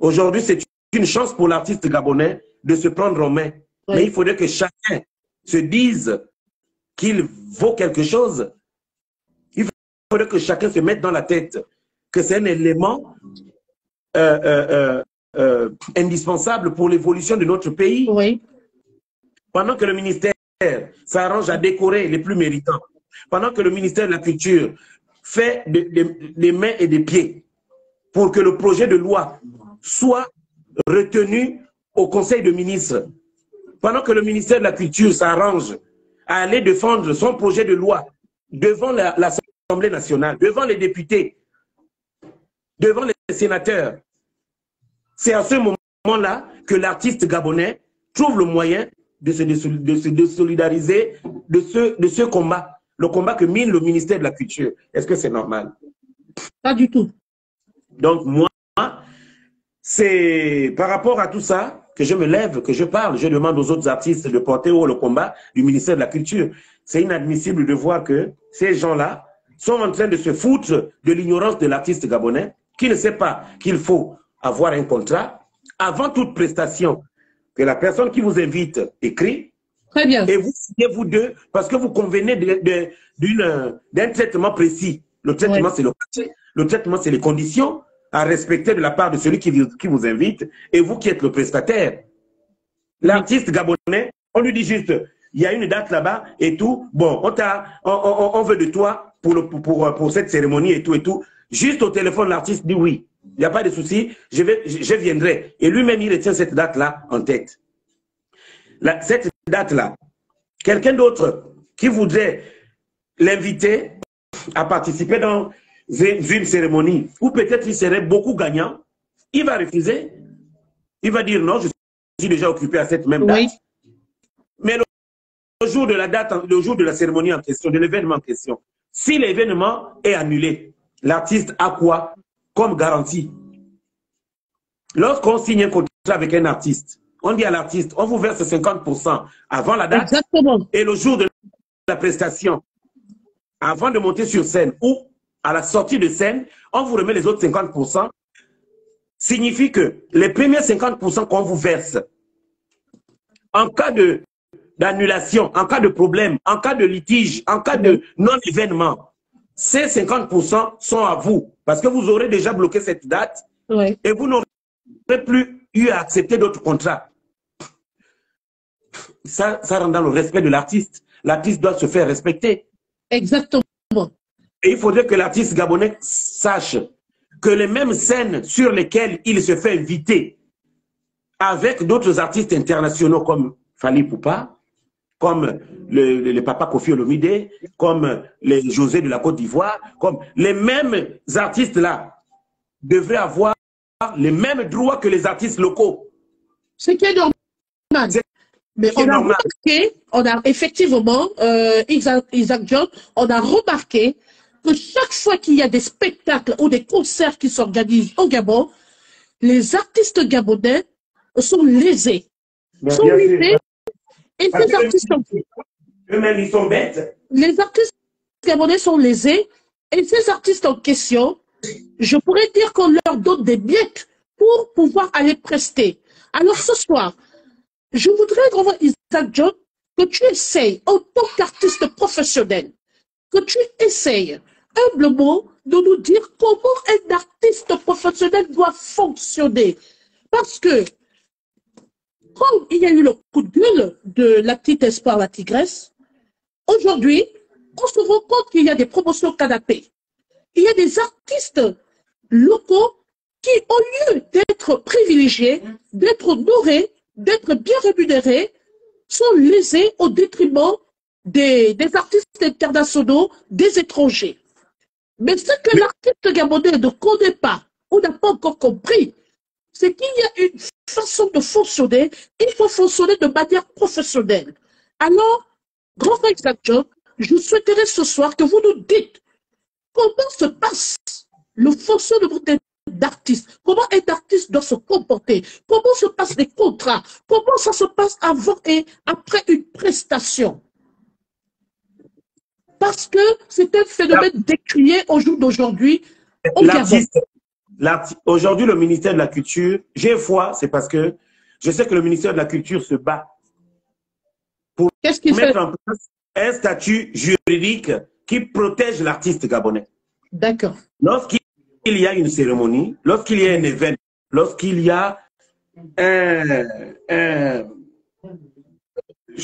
Aujourd'hui, c'est une chance pour l'artiste gabonais de se prendre en main. Oui. Mais il faudrait que chacun se dise qu'il vaut quelque chose. Il faudrait que chacun se mette dans la tête que c'est un élément indispensable pour l'évolution de notre pays. Oui. Pendant que le ministère s'arrange à décorer les plus méritants, pendant que le ministère de la Culture fait des mains et des pieds pour que le projet de loi soit retenu au Conseil de ministres, pendant que le ministère de la Culture s'arrange à aller défendre son projet de loi devant l'Assemblée nationale, devant les députés, devant les sénateurs, c'est à ce moment-là que l'artiste gabonais trouve le moyen de se solidariser de ce combat, le combat que mine le ministère de la Culture. Est-ce que c'est normal? Pas du tout. Donc moi, c'est par rapport à tout ça que je me lève, que je parle. Je demande aux autres artistes de porter haut le combat du ministère de la Culture. C'est inadmissible de voir que ces gens-là sont en train de se foutre de l'ignorance de l'artiste gabonais qui ne sait pas qu'il faut avoir un contrat avant toute prestation que la personne qui vous invite écrit. Très bien. Et vous signez vous deux parce que vous convenez d'un traitement précis. Le traitement, c'est le cachet. Le traitement, c'est les conditions à respecter de la part de celui qui vous invite et vous qui êtes le prestataire. L'artiste gabonais, on lui dit juste, il y a une date là-bas et tout. Bon, on veut de toi pour cette cérémonie et tout. Juste au téléphone, l'artiste dit oui. Il n'y a pas de souci, je viendrai. Et lui-même, il retient cette date-là en tête. Cette date-là, quelqu'un d'autre qui voudrait l'inviter à participer dans une cérémonie, ou peut-être il serait beaucoup gagnant, il va refuser. Il va dire non, je suis déjà occupé à cette même date. Oui. Mais le jour de la date, le jour de la cérémonie en question, de l'événement en question, si l'événement est annulé, l'artiste a quoi comme garantie? Lorsqu'on signe un contrat avec un artiste, on dit à l'artiste, on vous verse 50% avant la date. Exactement. Et le jour de la prestation, avant de monter sur scène ou à la sortie de scène, on vous remet les autres 50%. Signifie que les premiers 50% qu'on vous verse, en cas d'annulation, en cas de problème, en cas de litige, en cas de non-événement, ces 50% sont à vous. Parce que vous aurez déjà bloqué cette date et vous n'aurez plus eu à accepter d'autres contrats. Ça rentre dans le respect de l'artiste. L'artiste doit se faire respecter. Exactement. Et il faudrait que l'artiste gabonais sache que les mêmes scènes sur lesquelles il se fait inviter avec d'autres artistes internationaux comme Fally Ipupa, comme le papa Kofi Olomide, comme les José de la Côte d'Ivoire, comme les mêmes artistes-là devraient avoir les mêmes droits que les artistes locaux. Ce qui est normal. Mais on a remarqué, on a effectivement, Isaac John, on a remarqué que chaque fois qu'il y a des spectacles ou des concerts qui s'organisent au Gabon, les artistes gabonais sont lésés. Sont lésés, et ces artistes eux-mêmes, ils sont bêtes. Les artistes gabonais sont lésés, et ces artistes en question, je pourrais dire qu'on leur donne des miettes pour pouvoir aller prester. Alors ce soir, je voudrais revoir Isaac John, que tu essayes, en tant qu'artiste professionnel, que tu essayes humblement de nous dire comment un artiste professionnel doit fonctionner. Parce que, quand il y a eu le coup de gueule de la petite espoir, la tigresse, aujourd'hui, on se rend compte qu'il y a des promotions canapé. Il y a des artistes locaux qui, au lieu d'être privilégiés, d'être honorés, d'être bien rémunérés, sont lésés au détriment des artistes internationaux, des étrangers. Mais ce que l'artiste gabonais ne connaît pas, ou n'a pas encore compris, c'est qu'il y a une façon de fonctionner, il faut fonctionner de manière professionnelle. Alors, grand frère Isaac John, je souhaiterais ce soir que vous nous dites comment se passe le fonctionnement d'artiste, comment un artiste doit se comporter, comment se passent les contrats, comment ça se passe avant et après une prestation. Parce que c'est un phénomène décrié au jour d'aujourd'hui au Gabon. Aujourd'hui, le ministère de la Culture, j'ai foi, c'est parce que je sais que le ministère de la Culture se bat pour mettre en place un statut juridique qui protège l'artiste gabonais. D'accord. Lorsqu'il y a une cérémonie, lorsqu'il y a un événement, lorsqu'il y a je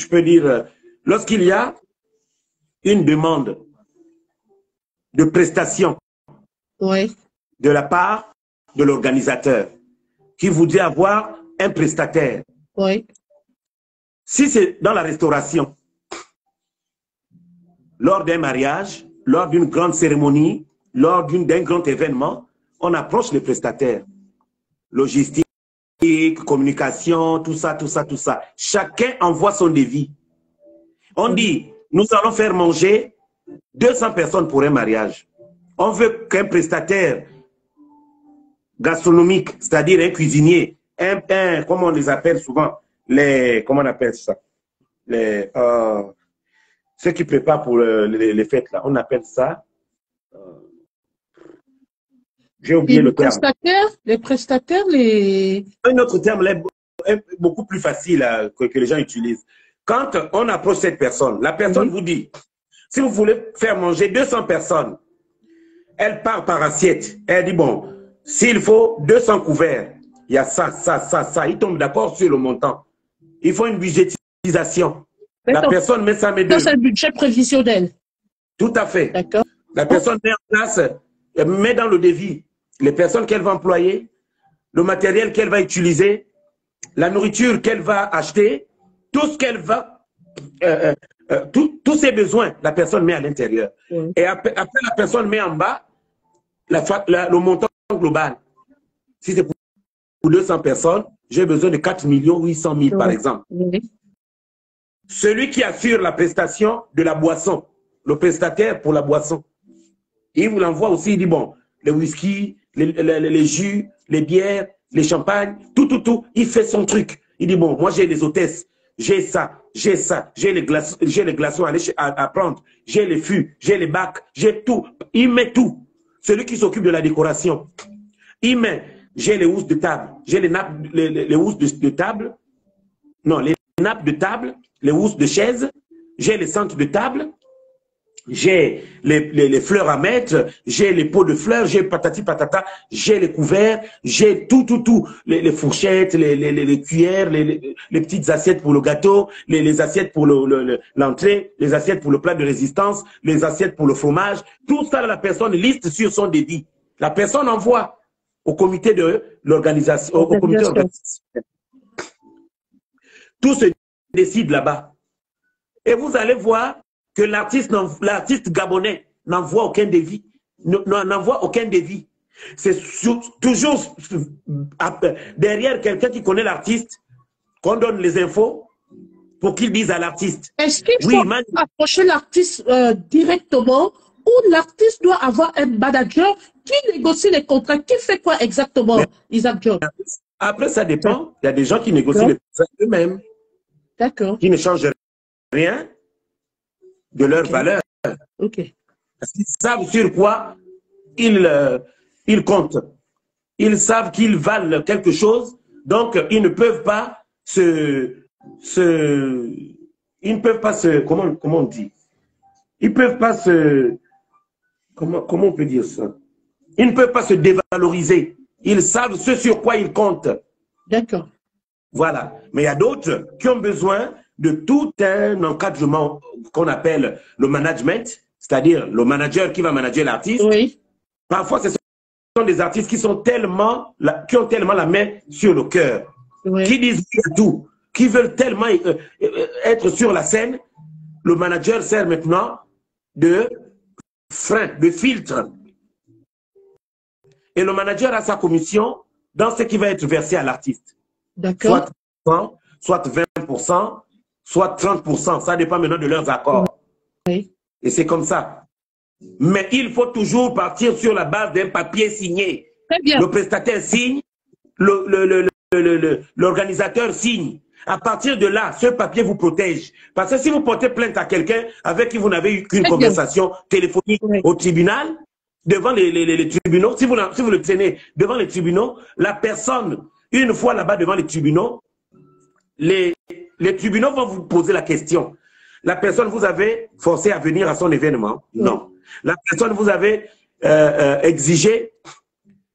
peux dire, lorsqu'il y a une demande de prestation de la part de l'organisateur qui voudrait avoir un prestataire. Si c'est dans la restauration, lors d'un mariage, lors d'une grande cérémonie, lors d'un grand événement, on approche les prestataires. Logistique, communication, tout ça, tout ça, tout ça. Chacun envoie son devis. On dit, nous allons faire manger 200 personnes pour un mariage. On veut qu'un prestataire gastronomique, c'est-à-dire un cuisinier, comment on les appelle souvent, comment on appelle ça, ceux qui préparent pour les fêtes, là, on appelle ça, j'ai oublié le terme. Les prestataires, Un autre terme là, beaucoup plus facile que les gens utilisent. Quand on approche cette personne, la personne vous dit, si vous voulez faire manger 200 personnes, elle part par assiette. Elle dit, bon, s'il faut 200 couverts, il y a ça, ça, ça, ça. Ils tombent d'accord sur le montant. Il faut une budgétisation. La personne met ça, c'est un budget prévisionnel. Tout à fait. D'accord. La personne met en place, met dans le devis les personnes qu'elle va employer, le matériel qu'elle va utiliser, la nourriture qu'elle va acheter, tout ce qu'elle va, tous ses besoins, la personne met à l'intérieur. Et après, la personne met en bas le montant global. Si c'est pour 200 personnes, j'ai besoin de 4 800 000 par exemple. Celui qui assure la prestation de la boisson, le prestataire pour la boisson, il vous l'envoie aussi, il dit bon, les whisky, les jus, les bières, les champagnes, tout, il fait son truc. Il dit bon, moi j'ai les hôtesses, j'ai ça, j'ai les glaçons à prendre, j'ai les fûts, j'ai les bacs, j'ai tout. Il met tout. Celui qui s'occupe de la décoration, il met, j'ai les housses de table, j'ai les nappes, les housses de table, non, les nappes de table, les housses de chaise, j'ai les centres de table, j'ai les fleurs à mettre, j'ai les pots de fleurs, j'ai patati patata, j'ai les couverts, j'ai tout, les fourchettes, les cuillères, les petites assiettes pour le gâteau, les assiettes pour l'entrée, les assiettes pour le plat de résistance, les assiettes pour le fromage. Tout ça, la personne liste sur son devis. La personne envoie au comité de l'organisation, au comité organisationnel. Tout se décide là-bas. Et vous allez voir que l'artiste gabonais n'envoie aucun devis. N'envoie aucun devis. C'est toujours derrière quelqu'un qui connaît l'artiste qu'on donne les infos. pour qu'il dise à l'artiste. Est-ce qu'il Oui, faut approcher l'artiste directement ou l'artiste doit avoir un manager qui négocie les contrats? Qui fait quoi exactement, Isaac John? Après, ça dépend. Il y a des gens qui négocient les contrats eux-mêmes. D'accord. Qui ne changent rien de leur valeur. Ok. Parce qu'ils savent sur quoi ils comptent. Ils savent qu'ils valent quelque chose, donc ils ne peuvent pas comment on dit? Ils ne peuvent pas comment on peut dire ça? Ils ne peuvent pas se dévaloriser. Ils savent ce sur quoi ils comptent. D'accord. Voilà. Mais il y a d'autres qui ont besoin de tout un encadrement qu'on appelle le management, c'est-à-dire le manager qui va manager l'artiste. Oui. Parfois, ce sont des artistes qui ont tellement la main sur le cœur, qui disent tout, qui veulent tellement être sur la scène. Le manager sert maintenant de frein, de filtre. Et le manager a sa commission dans ce qui va être versé à l'artiste. D'accord. Soit 20%, soit 30%. Ça dépend maintenant de leurs accords. Oui. Et c'est comme ça. Mais il faut toujours partir sur la base d'un papier signé. Très bien. Le prestataire signe, l'organisateur signe. À partir de là, ce papier vous protège. Parce que si vous portez plainte à quelqu'un avec qui vous n'avez eu qu'une conversation téléphonique au tribunal, devant les tribunaux, si vous le tenez devant les tribunaux, la personne, une fois là-bas devant les tribunaux, les tribunaux vont vous poser la question. La personne vous avez forcé à venir à son événement? Non. La personne vous avez exigé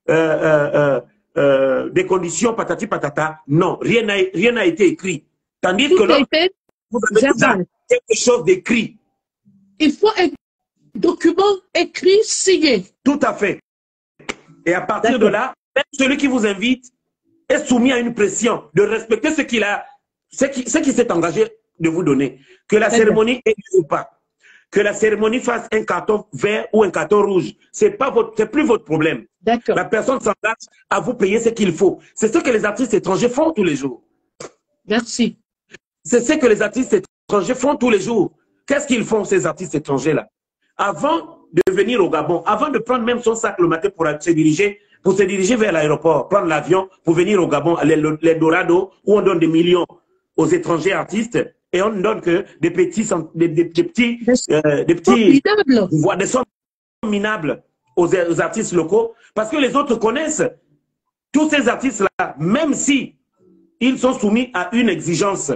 des conditions patati patata? Non. Rien n'a été écrit. Tandis que là, vous avez déjà quelque chose d'écrit. Il faut un document écrit, signé. Tout à fait. Et à partir de là, même celui qui vous invite est soumis à une pression de respecter ce qui s'est engagé de vous donner. Que la cérémonie ait lieu ou pas. Que la cérémonie fasse un carton vert ou un carton rouge. C'est plus votre problème. La personne s'engage à vous payer ce qu'il faut. C'est ce que les artistes étrangers font tous les jours. Merci. C'est ce que les artistes étrangers font tous les jours. Qu'est-ce qu'ils font, ces artistes étrangers-là? Avant de venir au Gabon, avant de prendre même son sac le matin pour se diriger vers l'aéroport, prendre l'avion pour venir au Gabon, à l'Eldorado, où on donne des millions aux étrangers artistes, et on ne donne que des petits des sommes minables aux artistes locaux, parce que les autres connaissent tous ces artistes-là, même si ils sont soumis à une exigence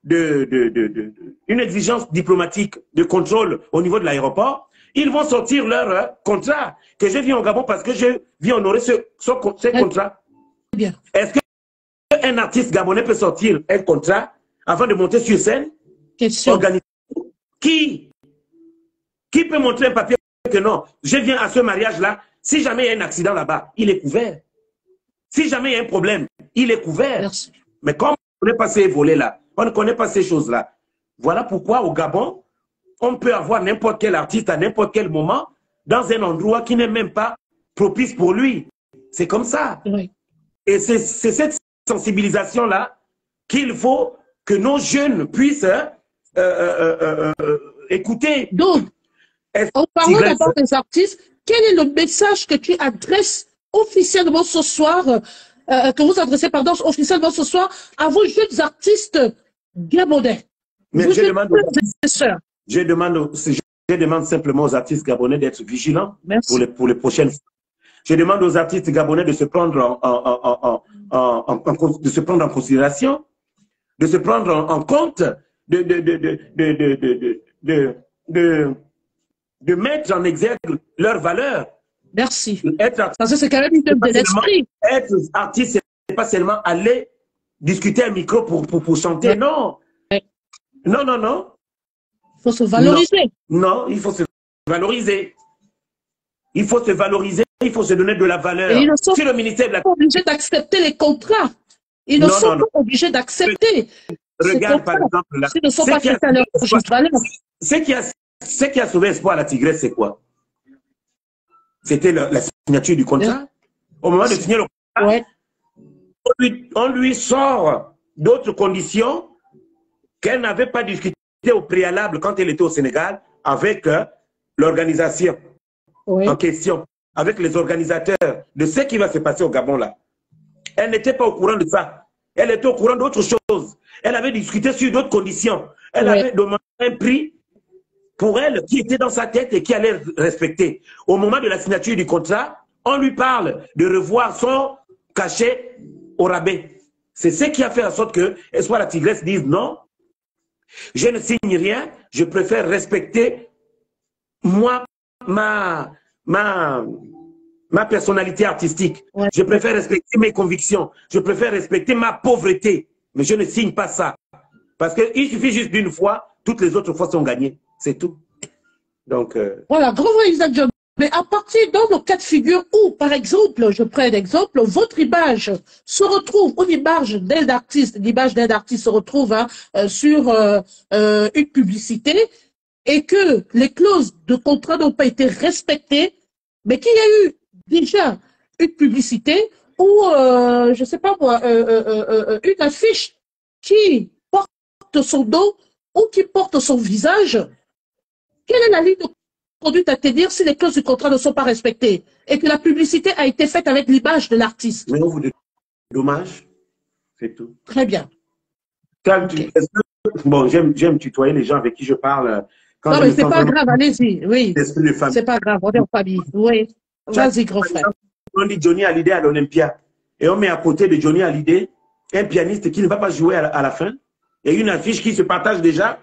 une exigence diplomatique de contrôle au niveau de l'aéroport, ils vont sortir leur contrat, que je viens au Gabon parce que je viens honorer ce contrat. Est-ce qu'un artiste gabonais peut sortir un contrat avant de monter sur scène? Qui peut montrer un papier que non, je viens à ce mariage-là, si jamais il y a un accident là-bas, il est couvert. Si jamais il y a un problème, il est couvert. Merci. Mais comme on ne connaît pas ces volets-là, on ne connaît pas ces choses-là. Voilà pourquoi au Gabon, on peut avoir n'importe quel artiste à n'importe quel moment dans un endroit qui n'est même pas propice pour lui. C'est comme ça. Oui. Et c'est cette sensibilisation-là qu'il faut que nos jeunes puissent écouter. Donc, en parlant d'abord des artistes, quel est le message que tu adresses officiellement ce soir, que vous adressez, pardon, officiellement ce soir à vos jeunes artistes gabonais? Mais je demande simplement aux artistes gabonais d'être vigilants pour les prochaines fois. Je demande aux artistes gabonais de se prendre en considération, de se prendre en compte, de mettre en exergue leurs valeurs. Merci. Parce que c'est quand même une œuvre de l'esprit. Être artiste, c'est pas seulement aller discuter un micro pour chanter. Non. Non, non, non. Il faut se valoriser. Non, il faut se valoriser. Il faut se valoriser, il faut se donner de la valeur. Et ils ne sont si le ministère pas obligés d'accepter les contrats. Ils ne sont pas obligés d'accepter. Regarde par exemple là. Ils ne sont pas traités à leur juste valeur. Ce qui a sauvé Espoir à la Tigresse, c'est quoi? C'était la signature du contrat. Au moment de signer le contrat, on lui sort d'autres conditions qu'elle n'avait pas discuté au préalable quand elle était au Sénégal avec l'organisation en question, avec les organisateurs de ce qui va se passer au Gabon là. Elle n'était pas au courant de ça. Elle était au courant d'autre chose. Elle avait discuté sur d'autres conditions. Elle avait demandé un prix pour elle qui était dans sa tête et qui allait respecter. Au moment de la signature du contrat, on lui parle de revoir son cachet au rabais. C'est ce qui a fait en sorte que Espoir la Tigresse dise non, je ne signe rien, je préfère respecter moi, ma personnalité artistique. Je préfère respecter mes convictions. Je préfère respecter ma pauvreté. Mais je ne signe pas ça. Parce qu'il suffit juste d'une fois, toutes les autres fois sont gagnées. C'est tout. Donc, voilà, grand vrai, Isaac John. Mais à partir dans le cas de figure où, par exemple, je prends un exemple, votre image se retrouve, ou l'image d'aide d'artiste se retrouve sur une publicité et que les clauses de contrat n'ont pas été respectées, mais qu'il y a eu déjà une publicité ou, je ne sais pas moi, une affiche qui porte son nom ou qui porte son visage, quelle est la ligne de conduite à tenir si les clauses du contrat ne sont pas respectées et que la publicité a été faite avec l'image de l'artiste? Mais on vous dommage, c'est tout. Très bien. Okay. Bon, j'aime tutoyer les gens avec qui je parle. Quand non, mais c'est pas grave, allez-y, oui. C'est pas grave, on est en famille. Oui. Vas-y, grand frère. On dit Johnny Hallyday à l'Olympia. Et on met à côté de Johnny Hallyday un pianiste qui ne va pas jouer à la fin. Et une affiche qui se partage déjà.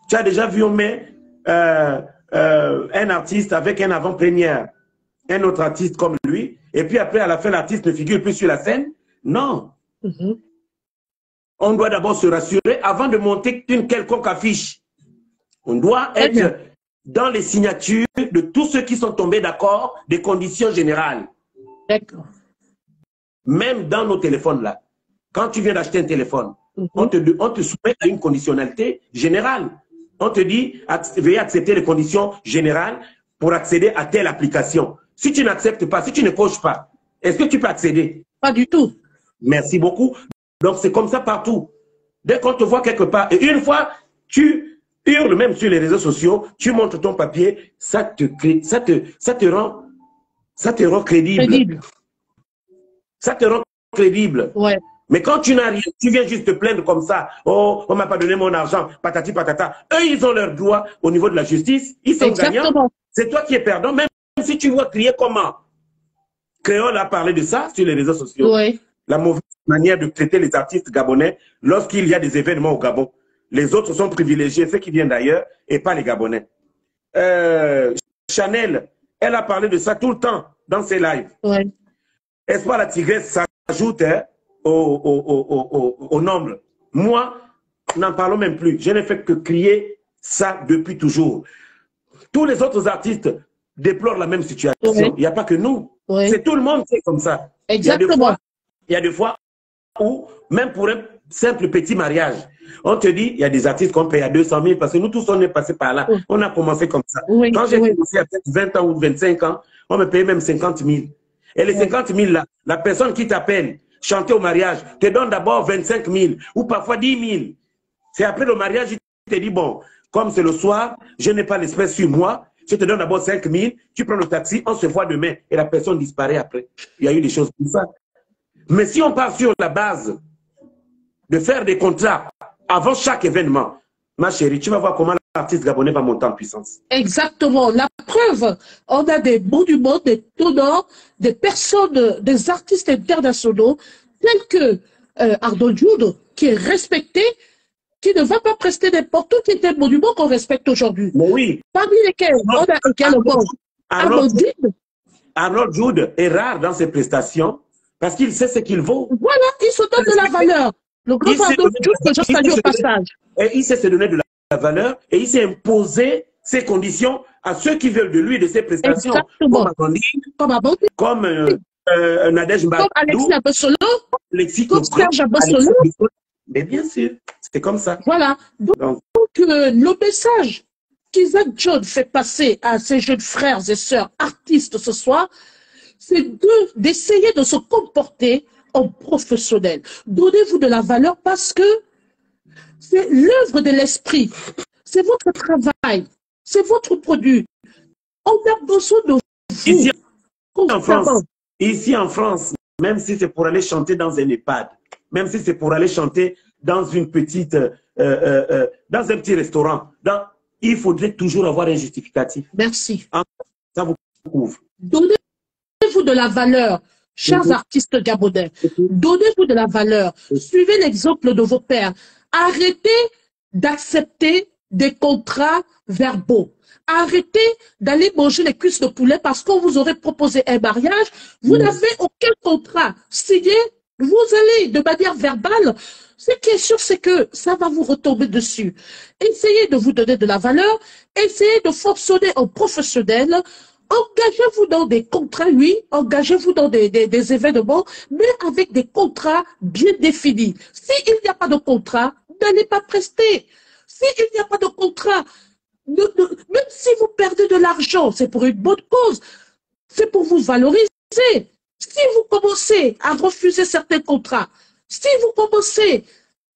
Tu as déjà vu, on met un artiste avec un avant-première, un autre artiste comme lui, et puis après, à la fin, l'artiste ne figure plus sur la scène. Non. On doit d'abord se rassurer avant de monter une quelconque affiche. On doit être dans les signatures de tous ceux qui sont tombés d'accord des conditions générales. D'accord. Même dans nos téléphones là, quand tu viens d'acheter un téléphone, on te soumet à une conditionnalité générale. On te dit, veuillez accepter les conditions générales pour accéder à telle application. Si tu n'acceptes pas, si tu ne coches pas, est-ce que tu peux accéder? Pas du tout. Merci beaucoup. Donc, c'est comme ça partout. Dès qu'on te voit quelque part, et une fois, tu hurles même sur les réseaux sociaux, tu montres ton papier, ça te rend crédible. Ça te rend crédible. Ouais. Mais quand tu n'as rien, tu viens juste te plaindre comme ça. Oh, on m'a pas donné mon argent, patati patata. Eux, ils ont leurs droits au niveau de la justice. Ils sont gagnants. C'est toi qui es perdant. Même si tu vois crier comment. Créole a parlé de ça sur les réseaux sociaux. Ouais. La mauvaise manière de traiter les artistes gabonais lorsqu'il y a des événements au Gabon. Les autres sont privilégiés, ceux qui viennent d'ailleurs, et pas les Gabonais. Chanel, elle a parlé de ça tout le temps dans ses lives. Ouais. Espoir la Tigresse s'ajoute au nombre. Moi, n'en parlons même plus. Je n'ai fait que crier ça depuis toujours. Tous les autres artistes déplorent la même situation. Il n'y a pas que nous. C'est tout le monde qui est comme ça. Exactement. Il y a des fois où, même pour un simple petit mariage, on te dit, il y a des artistes qu'on paye à 200 000 parce que nous tous, on est passés par là. On a commencé comme ça. Quand j'ai commencé à peut-être 20 ans ou 25 ans, on me payait même 50 000. Et les 50 000 là, la personne qui t'appelle chanter au mariage te donne d'abord 25 000 ou parfois 10 000. C'est après le mariage, il te dit, bon, comme c'est le soir, je n'ai pas l'espèce sur moi, je te donne d'abord 5 000, tu prends le taxi, on se voit demain et la personne disparaît après. Il y a eu des choses comme ça. Mais si on part sur la base de faire des contrats avant chaque événement, ma chérie, tu vas voir comment l'artiste gabonais va monter en puissance. Exactement. La preuve, on a des monuments, des tenants, des personnes, des artistes internationaux, tels que Arnold Jude, qui est respecté, qui ne va pas prester n'importe où, qui est un monument qu'on respecte aujourd'hui. Oui. Parmi lesquels on a également Arnold Jude est rare dans ses prestations parce qu'il sait ce qu'il vaut. Voilà, il se donne de la valeur. Le grand Arnold Jude, que je salue au passage. Et il sait se donner de la valeur et il s'est imposé ses conditions à ceux qui veulent de lui et de ses prestations. Exactement. Comme Amandine, comme Nadège Mbadou, comme Alexis Abossolo, comme Serge Abossolo. Mais bien sûr, c'est comme ça. Voilà. Donc le message qu'Isaac John fait passer à ses jeunes frères et sœurs artistes ce soir, c'est d'essayer de se comporter en professionnel. Donnez-vous de la valeur parce que c'est l'œuvre de l'esprit. C'est votre travail. C'est votre produit. On a besoin de vous. Ici en France, même si c'est pour aller chanter dans un EHPAD, même si c'est pour aller chanter dans une petite, dans un petit restaurant, il faudrait toujours avoir un justificatif. Merci. Ça vous couvre. Donnez-vous de la valeur, chers artistes gabonais. Donnez-vous de la valeur. Suivez l'exemple de vos pères. Arrêtez d'accepter des contrats verbaux. Arrêtez d'aller manger les cuisses de poulet parce qu'on vous aurait proposé un mariage. Vous n'avez aucun contrat signé. Vous allez de manière verbale. Ce qui est sûr, c'est que ça va vous retomber dessus. Essayez de vous donner de la valeur. Essayez de fonctionner en professionnel. Engagez-vous dans des contrats, oui. Engagez-vous dans des événements, mais avec des contrats bien définis. S'il n'y a pas de contrat, n'allez pas prester. S'il n'y a pas de contrat, même si vous perdez de l'argent, c'est pour une bonne cause. C'est pour vous valoriser. Si vous commencez à refuser certains contrats, si vous commencez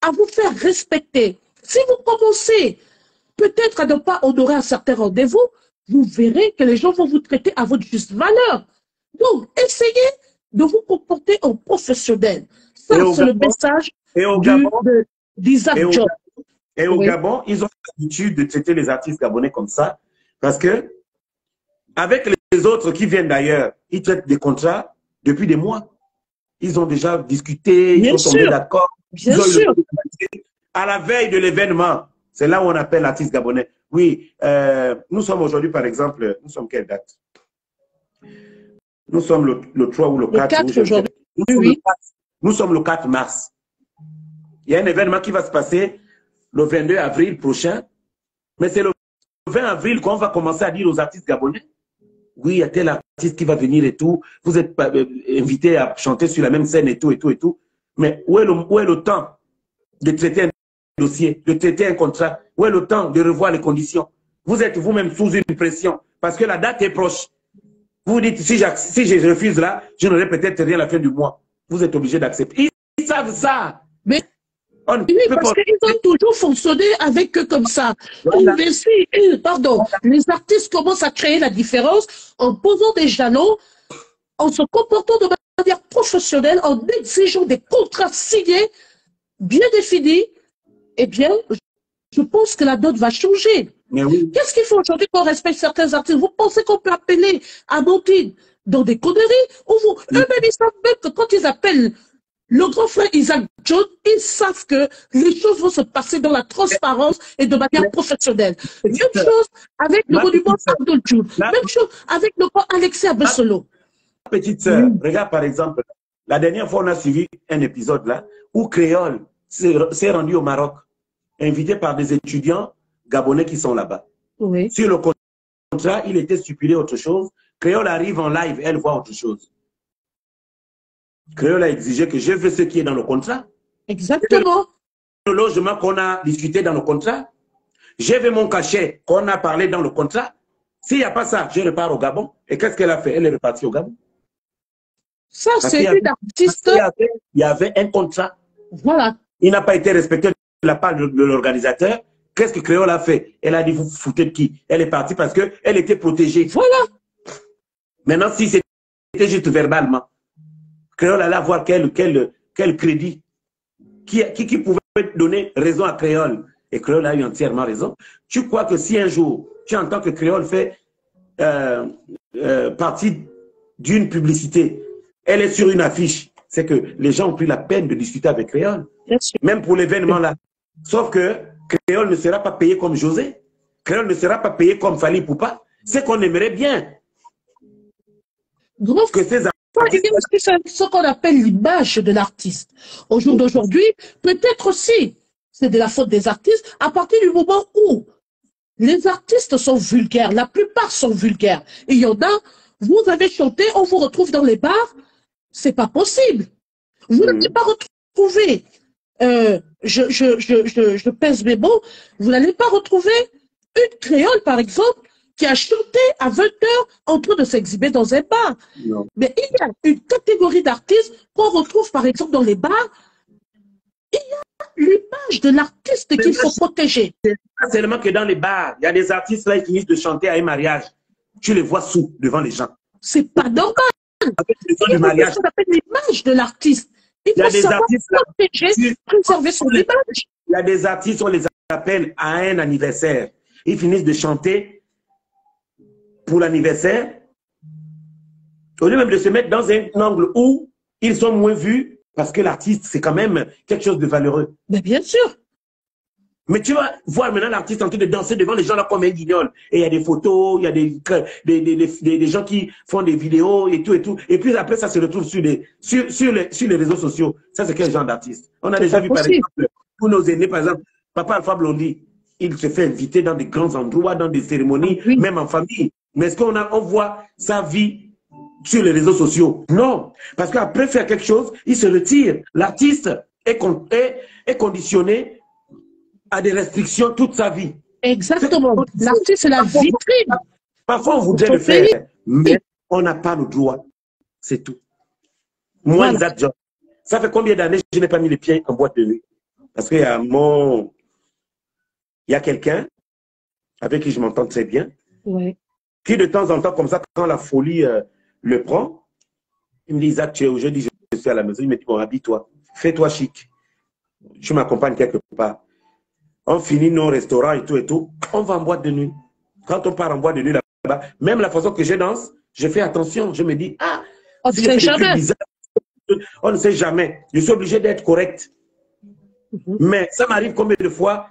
à vous faire respecter, si vous commencez peut-être à ne pas honorer un certain rendez-vous, vous verrez que les gens vont vous traiter à votre juste valeur. Donc, essayez de vous comporter en professionnel. Ça, c'est le message d'Isaac John. Et au Gabon, ils ont l'habitude de traiter les artistes gabonais comme ça, parce que avec les autres qui viennent d'ailleurs, ils traitent des contrats depuis des mois. Ils ont déjà discuté, ils sont tombés d'accord. Bien sûr. À la veille de l'événement, c'est là où on appelle l'artiste gabonais. Oui, nous sommes aujourd'hui, par exemple, nous sommes quelle date? Nous sommes le 3 ou le 4. Le 4 aujourd'hui. Nous sommes le 4 mars. Il y a un événement qui va se passer le 22 avril prochain, mais c'est le 20 avril qu'on va commencer à dire aux artistes gabonais, oui, il y a tel artiste qui va venir et tout, vous êtes invités à chanter sur la même scène et tout, et tout, et tout. Mais où est le temps de traiter un dossier, de traiter un contrat? Où est le temps de revoir les conditions? Vous êtes vous-même sous une pression, parce que la date est proche. Vous vous dites, si je refuse là, je n'aurai peut-être rien à la fin du mois. Vous êtes obligé d'accepter. Ils savent ça. Mais oui, parce qu'ils ont toujours fonctionné avec eux comme ça. Voilà. Les artistes commencent à créer la différence en posant des jalons, en se comportant de manière professionnelle, en exigeant des contrats signés, bien définis. Eh bien, je pense que la donne va changer. Oui. Qu'est-ce qu'il faut aujourd'hui qu'on respecte certains artistes? Vous pensez qu'on peut appeler Amandine dans des conneries? Eux-mêmes, ils savent même que quand ils appellent le grand frère Isaac John, ils savent que les choses vont se passer dans la transparence et de manière professionnelle. Même chose avec le monument Abdul Djoud. Même chose avec le grand Alexis Abessolo. Petite sœur, regarde par exemple, la dernière fois on a suivi un épisode là où Créole s'est rendu au Maroc, invité par des étudiants gabonais qui sont là-bas. Oui. Sur le contrat, il était stipulé autre chose. Créole arrive en live, elle voit autre chose. Créole a exigé que je veux ce qui est dans le contrat. Exactement. Le logement qu'on a discuté dans le contrat. Je veux mon cachet qu'on a parlé dans le contrat. S'il n'y a pas ça, je repars au Gabon. Et qu'est-ce qu'elle a fait? Elle est repartie au Gabon. Ça, c'est une artiste. Il y avait un contrat. Voilà. Il n'a pas été respecté de la part de l'organisateur. Qu'est-ce que Créole a fait? Elle a dit, vous foutez de qui? Elle est partie parce qu'elle était protégée. Voilà. Maintenant, si c'était juste verbalement, Créole allait avoir quel crédit? Qui pouvait donner raison à Créole? Et Créole a eu entièrement raison. Tu crois que si un jour, tu entends que Créole fait partie d'une publicité, elle est sur une affiche, c'est que les gens ont pris la peine de discuter avec Créole. Même pour l'événement là. Sauf que Créole ne sera pas payé comme José. Créole ne sera pas payé comme Fally Poupa. C'est qu'on aimerait bien. Que ces c'est ce qu'on appelle l'image de l'artiste. Au jour d'aujourd'hui, peut-être aussi, c'est de la faute des artistes, à partir du moment où les artistes sont vulgaires, la plupart sont vulgaires. Et il y en a, vous avez chanté, on vous retrouve dans les bars, c'est pas possible. Vous n'allez pas retrouver, je pèse mes mots, vous n'allez pas retrouver une créole, par exemple, qui a chanté à 20 h en train de s'exhiber dans un bar. Non. Mais il y a une catégorie d'artistes qu'on retrouve par exemple dans les bars. Il y a l'image l'image de l'artiste qu'il faut protéger. Pas seulement que dans les bars, il y a des artistes là qui finissent de chanter à un mariage. Tu les vois sous devant les gens. C'est pas normal. Avec le temps Il y du a mariage. ce qu'on appelle l'image de l'artiste. Il Il y a faut des savoir artistes là. protéger, préserver son image. Il y a des artistes, on les appelle à un anniversaire. Ils finissent de chanter pour l'anniversaire. Au lieu même de se mettre dans un angle où ils sont moins vus, parce que l'artiste, c'est quand même quelque chose de valeureux. Mais bien sûr. Mais tu vas voir maintenant l'artiste en train de danser devant les gens là comme un guignol. Et il y a des photos, il y a des gens qui font des vidéos et tout et tout. Et puis après, ça se retrouve sur les réseaux sociaux. Ça, c'est quel genre d'artiste? On a déjà vu, par exemple, pour nos aînés, par exemple, Papa Alpha Blondy, il se fait inviter dans des grands endroits, dans des cérémonies, même en famille. Mais est-ce qu'on voit sa vie sur les réseaux sociaux? Non. Parce qu'après faire quelque chose, il se retire. L'artiste est conditionné à des restrictions toute sa vie. Exactement. L'artiste, c'est la vitrine. Parfois, on voudrait le faire, mais on n'a pas le droit. C'est tout. Moi, Voilà. Isaac John, ça fait combien d'années que je n'ai pas mis les pieds en boîte de nuit? Parce qu'il y a quelqu'un avec qui je m'entends très bien, qui de temps en temps, comme ça, quand la folie le prend, il me dit, Isaac, tu es où? Je dis, je suis à la maison. Il me dit, bon, habille-toi, fais-toi chic. Tu m'accompagnes quelque part. On finit nos restaurants et tout, on va en boîte de nuit. Quand on part en boîte de nuit là-bas, même la façon que je danse, je fais attention. Je me dis, on ne sait jamais. Bizarre, on ne sait jamais. Je suis obligé d'être correct. Mais ça m'arrive combien de fois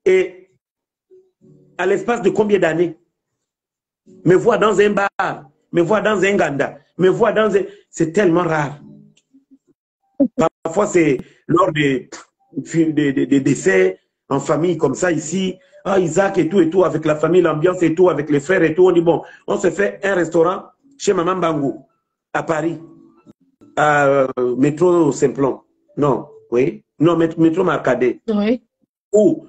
et à l'espace de combien d'années? Me voir dans un bar, me voir dans un ganda, me voir dans un... C'est tellement rare. Parfois, c'est lors des décès en famille comme ça ici, Isaac et tout, avec la famille, l'ambiance et tout, avec les frères et tout, on dit bon, on se fait un restaurant chez Maman Bangou, à Paris, à Métro Simplon, non, oui, non, Métro Marcadet, oui. Où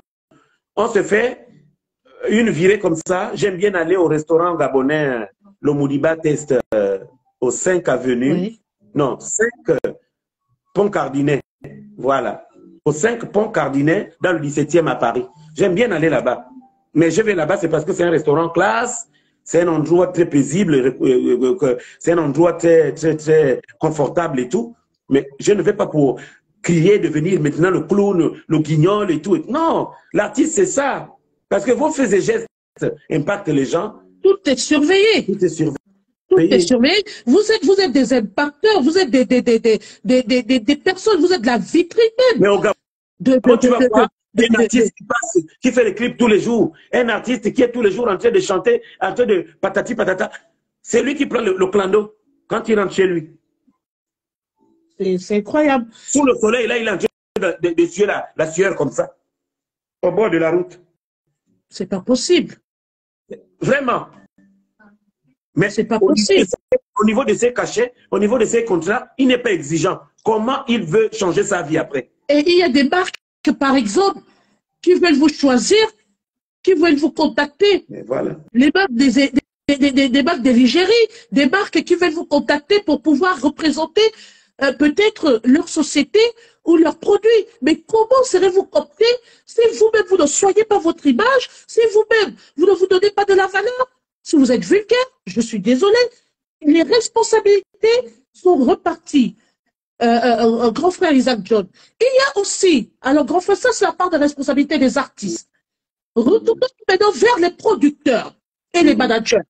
on se fait une virée comme ça, j'aime bien aller au restaurant gabonais, le Moudiba Test, au 5 avenue, non, 5 Pont Cardinet, voilà. Au 5 Pont Cardinet, dans le 17e à Paris. J'aime bien aller là-bas. Mais je vais là-bas, c'est parce que c'est un restaurant classe, c'est un endroit très paisible, c'est un endroit très, très, très confortable et tout. Mais je ne vais pas pour crier, devenir maintenant le clown, le guignol et tout. Non, l'artiste, c'est ça. Parce que vos faits et gestes impactent les gens. Tout est surveillé. Tout est surveillé. Tout est surveillé. Vous êtes des impacteurs, vous êtes des personnes, vous êtes la vitrine même. Mais au Gabon, tu vas voir un artiste qui fait les clips tous les jours, un artiste qui est tous les jours en train de chanter, en train de patati patata. C'est lui qui prend le clando quand il rentre chez lui. C'est incroyable. Sous le soleil, là, il est en train de suer la sueur comme ça, au bord de la route. C'est pas possible. Vraiment. Mais c'est pas possible. Au niveau de ses cachets, au niveau de ses contrats, il n'est pas exigeant. Comment il veut changer sa vie après? Et il y a des marques, par exemple, qui veulent vous choisir, qui veulent vous contacter. Mais voilà. Les marques des marques de l'ingérie, des marques qui veulent vous contacter pour pouvoir représenter peut-être leur société ou leurs produits. Mais comment serez-vous compté si vous-même vous ne soignez pas votre image, si vous-même vous ne vous donnez pas de la valeur? Si vous êtes vulgaire, je suis désolé, les responsabilités sont reparties. Grand frère Isaac John. Il y a aussi, alors grand frère, ça c'est la part de responsabilité des artistes. Retournons maintenant vers les producteurs et les managers.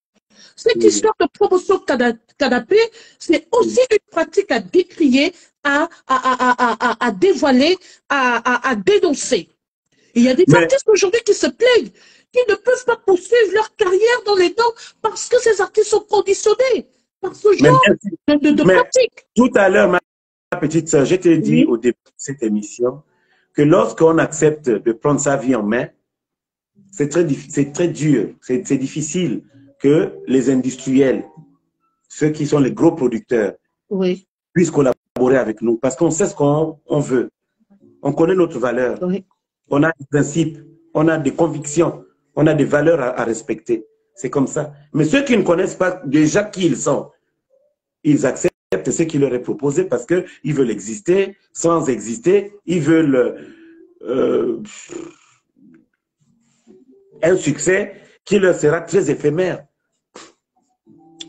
Cette histoire de promotion canapé, c'est aussi une pratique à décrier, à dévoiler, à dénoncer. Il y a des artistes aujourd'hui qui se plaignent, qui ne peuvent pas poursuivre leur carrière dans les temps parce que ces artistes sont conditionnés par ce genre de pratique. Tout à l'heure, ma petite sœur, je t'ai dit au début de cette émission que lorsqu'on accepte de prendre sa vie en main, c'est très dur, c'est difficile que les industriels, ceux qui sont les gros producteurs, puissent collaborer avec nous parce qu'on sait ce qu'on veut. On connaît notre valeur. On a des principes, on a des convictions, on a des valeurs à respecter. C'est comme ça. Mais ceux qui ne connaissent pas déjà qui ils sont, ils acceptent ce qui leur est proposé parce qu'ils veulent exister sans exister. Ils veulent euh, un succès qui leur sera très éphémère.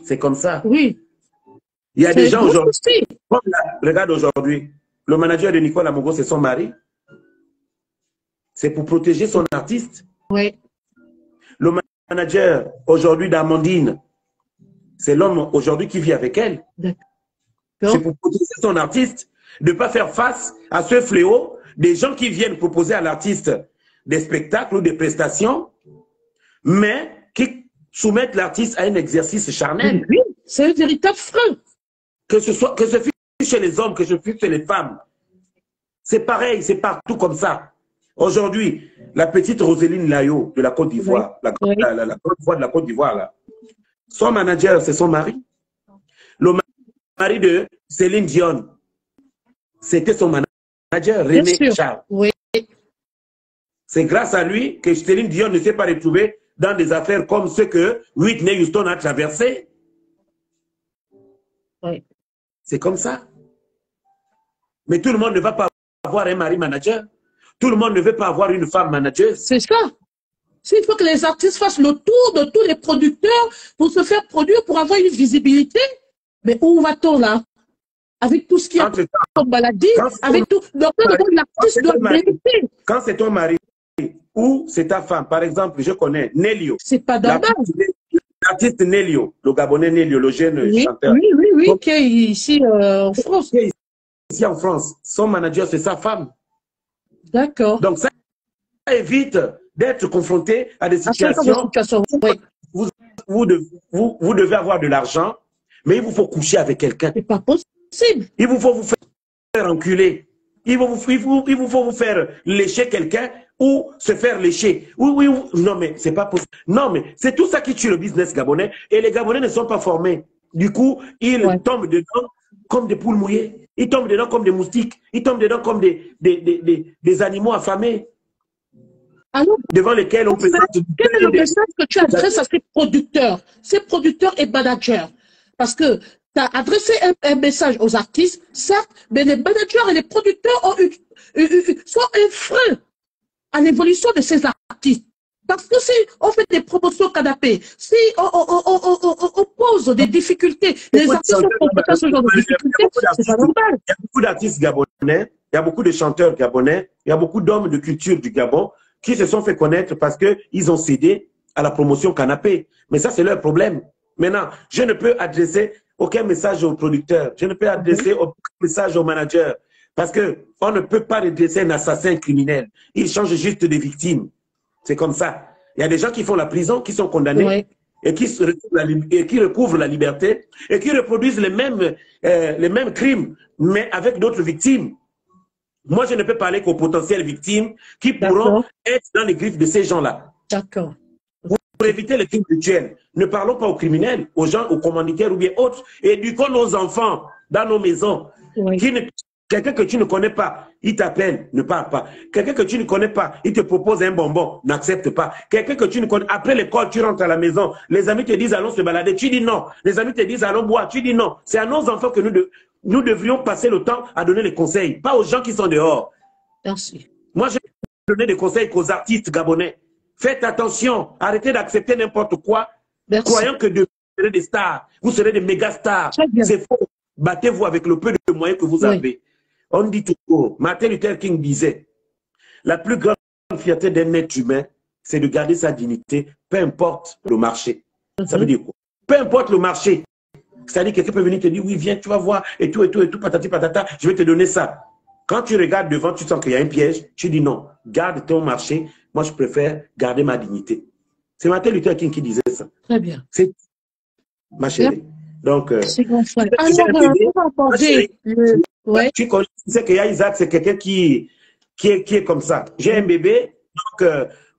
C'est comme ça. Oui. Il y a des C'est gens gros aujourd'hui, souci. regarde aujourd'hui, le manager de Nicolas Mogo, c'est son mari. C'est pour protéger son artiste. Oui. Le manager aujourd'hui d'Amandine, c'est l'homme aujourd'hui qui vit avec elle. C'est pour protéger son artiste, de ne pas faire face à ce fléau des gens qui viennent proposer à l'artiste des spectacles ou des prestations, mais qui soumettent l'artiste à un exercice charnel. Oui, c'est un véritable frein. Que ce fût chez les hommes, que ce fût chez les femmes. C'est pareil, c'est partout comme ça. Aujourd'hui, la petite Roseline Layo de la Côte d'Ivoire, la grande voix de la Côte d'Ivoire, là, son manager, c'est son mari. Le mari de Céline Dion, c'était son manager, René Charles. Oui. C'est grâce à lui que Céline Dion ne s'est pas retrouvée dans des affaires comme ce que Whitney Houston a traversé. Oui. C'est comme ça. Mais tout le monde ne va pas avoir un mari manager. Tout le monde ne veut pas avoir une femme manager. C'est ça. Il faut que les artistes fassent le tour de tous les producteurs pour se faire produire, pour avoir une visibilité. Mais où va-t-on là? Avec tout ce qui est comme maladie, avec tout. Donc, l'artiste doit mériter. Quand c'est ton mari ou c'est ta femme, par exemple, je connais Nélio. C'est pas normal. L'artiste Nélio, le Gabonais Nélio, le jeune chanteur. Oui, qui est ici en France. Ici en France, son manager, c'est sa femme. D'accord. Donc, ça évite d'être confronté à des situations où vous devez avoir de l'argent, mais il vous faut coucher avec quelqu'un. C'est pas possible. Il vous faut vous faire enculer. Il vous faut vous faire lécher quelqu'un ou se faire lécher. Oui, non, mais c'est pas possible. Non, mais c'est tout ça qui tue le business gabonais. Et les Gabonais ne sont pas formés. Du coup, ils tombent dedans comme des poules mouillées. Ils tombent dedans comme des moustiques. Ils tombent dedans comme des animaux affamés. Alors, devant lesquels on peut... Quel est le message que tu adresses à ces producteurs et managers? Parce que tu as adressé un message aux artistes, certes, mais les managers et les producteurs sont un frein à l'évolution de ces artistes. Parce que si on fait des promotions canapé, si on pose des difficultés, les artistes sont confrontés à ce genre de difficultés, c'est pas normal. Il y a beaucoup d'artistes gabonais, il y a beaucoup de chanteurs gabonais, il y a beaucoup d'hommes de culture du Gabon qui se sont fait connaître parce qu'ils ont cédé à la promotion canapé. Mais ça, c'est leur problème. Maintenant, je ne peux adresser aucun message aux producteurs, je ne peux adresser aucun message aux managers, parce qu'on ne peut pas redresser un assassin criminel. Il change juste de victime. C'est comme ça. Il y a des gens qui font la prison, qui sont condamnés et qui recouvrent la liberté et qui reproduisent les mêmes crimes, mais avec d'autres victimes. Moi, je ne peux parler qu'aux potentielles victimes qui pourront être dans les griffes de ces gens-là. D'accord. Pour éviter les crimes rituels, ne parlons pas aux criminels, aux gens, aux commanditaires ou bien autres. Éduquons nos enfants dans nos maisons. Quelqu'un que tu ne connais pas, il t'appelle, ne parle pas. Quelqu'un que tu ne connais pas, il te propose un bonbon, n'accepte pas. Quelqu'un que tu ne connais pas, après l'école, tu rentres à la maison, les amis te disent allons se balader, tu dis non. Les amis te disent allons boire, tu dis non. C'est à nos enfants que nous devrions passer le temps à donner les conseils, pas aux gens qui sont dehors. Merci. Moi, je vais donner des conseils qu'aux artistes gabonais. Faites attention, arrêtez d'accepter n'importe quoi, croyant que vous serez des stars, vous serez des méga stars. C'est faux. Battez-vous avec le peu de moyens que vous avez. On dit toujours, Martin Luther King disait, la plus grande fierté d'un être humain, c'est de garder sa dignité, peu importe le marché. Ça veut dire quoi? Peu importe le marché. C'est-à-dire que quelqu'un peut venir te dire, oui, viens, tu vas voir, et tout, patati patata, je vais te donner ça. Quand tu regardes devant, tu sens qu'il y a un piège, tu dis non, garde ton marché, moi je préfère garder ma dignité. C'est Martin Luther King qui disait ça. Très bien. C'est ma chérie. Donc, c'est bon, frère. Alors, on va aborder tu sais qu'il y a Isaac, c'est quelqu'un qui est comme ça. J'ai un bébé, donc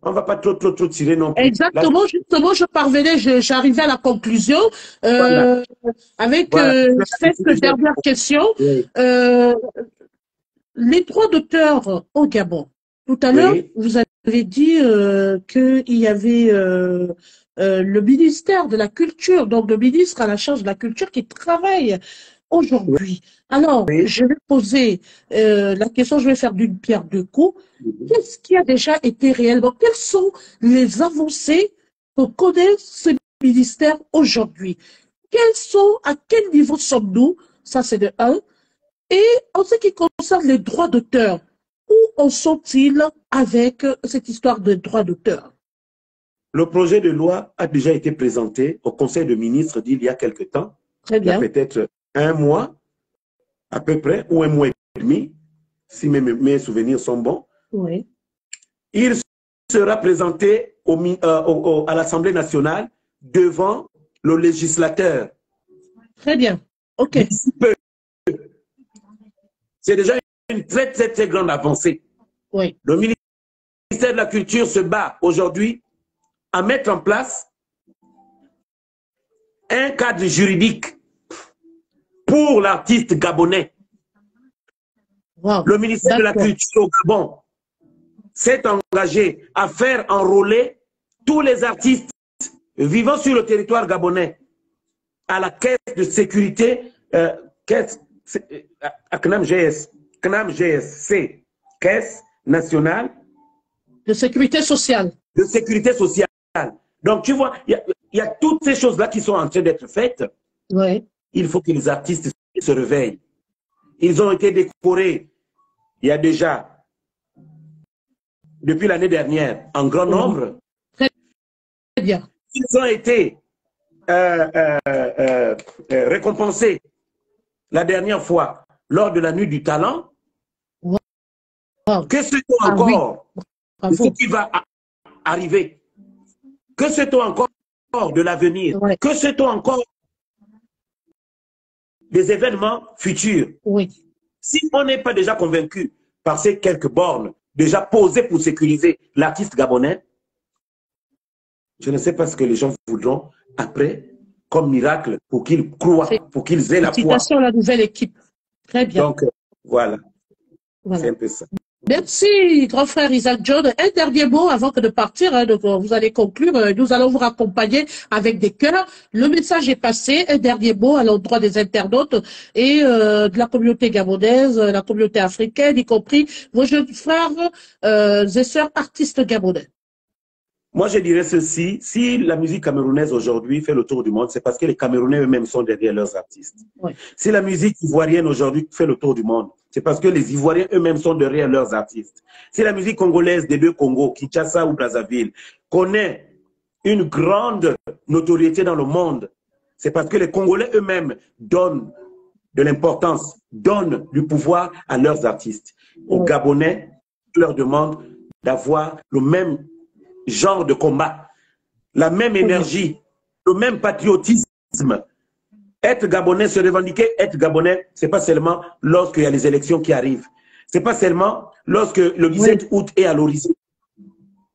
on ne va pas trop tirer non plus. Exactement, là, justement, je parvenais, j'arrivais à la conclusion avec cette dernière question. Oui. Les droits d'auteur au Gabon. Tout à l'heure, vous avez dit qu'il y avait le ministère de la Culture, donc le ministre à la charge de la Culture qui travaille aujourd'hui. Alors, Oui. je vais poser la question, je vais faire d'une pierre deux coups. Qu'est-ce qui a déjà été réellement? Quelles sont les avancées que connaît ce ministère aujourd'hui? À quel niveau sommes-nous? Ça, c'est de un. Et en ce qui concerne les droits d'auteur, où en sont-ils avec cette histoire de droits d'auteur? Le projet de loi a déjà été présenté au Conseil de ministres d'il y a quelque temps. Très Il y a bien. peut-être un mois, à peu près, ou un mois et demi, si mes souvenirs sont bons. Oui. Il sera présenté à l'Assemblée nationale devant le législateur. Très bien. OK. D'ici peu. C'est déjà une très, très, très grande avancée. Oui. Le ministère de la Culture se bat aujourd'hui à mettre en place un cadre juridique pour l'artiste gabonais. Wow. Le ministère de la Culture au Gabon s'est engagé à faire enrôler tous les artistes vivant sur le territoire gabonais à la caisse de sécurité, CNAM-GSC, Caisse nationale de sécurité sociale. De sécurité sociale. Donc, tu vois, il y a toutes ces choses-là qui sont en train d'être faites. Oui. Il faut que les artistes se réveillent. Ils ont été décorés il y a déjà, depuis l'année dernière, en grand nombre. Très bien. Ils ont été récompensés la dernière fois lors de la nuit du talent. Wow. Que sait-on encore de ce qui va arriver? Que sait-on encore de l'avenir? Ouais. Que sait-on encore des événements futurs? Oui. Si on n'est pas déjà convaincu par ces quelques bornes déjà posées pour sécuriser l'artiste gabonais, je ne sais pas ce que les gens voudront après comme miracle pour qu'ils croient, pour qu'ils aient la foi. Félicitations à la nouvelle équipe. Très bien. Donc, voilà. C'est un peu ça. Merci, grand frère Isaac John. Un dernier mot avant que de partir, hein, donc vous allez conclure. Nous allons vous raccompagner avec des cœurs. Le message est passé. Un dernier mot à l'endroit des internautes et de la communauté gabonaise, la communauté africaine, y compris vos jeunes frères et sœurs artistes gabonais. Moi, je dirais ceci. Si la musique camerounaise aujourd'hui fait le tour du monde, c'est parce que les Camerounais eux-mêmes sont derrière leurs artistes. Oui. Si la musique ivoirienne aujourd'hui fait le tour du monde, c'est parce que les Ivoiriens eux-mêmes sont derrière leurs artistes. Si la musique congolaise des deux Congos, Kinshasa ou Brazzaville, connaît une grande notoriété dans le monde, c'est parce que les Congolais eux-mêmes donnent de l'importance, donnent du pouvoir à leurs artistes. Aux Gabonais, je leur demande d'avoir le même genre de combat, la même énergie, le même patriotisme. Être Gabonais, se revendiquer, être Gabonais, c'est pas seulement lorsqu'il y a les élections qui arrivent. C'est pas seulement lorsque le 17 août est à l'horizon.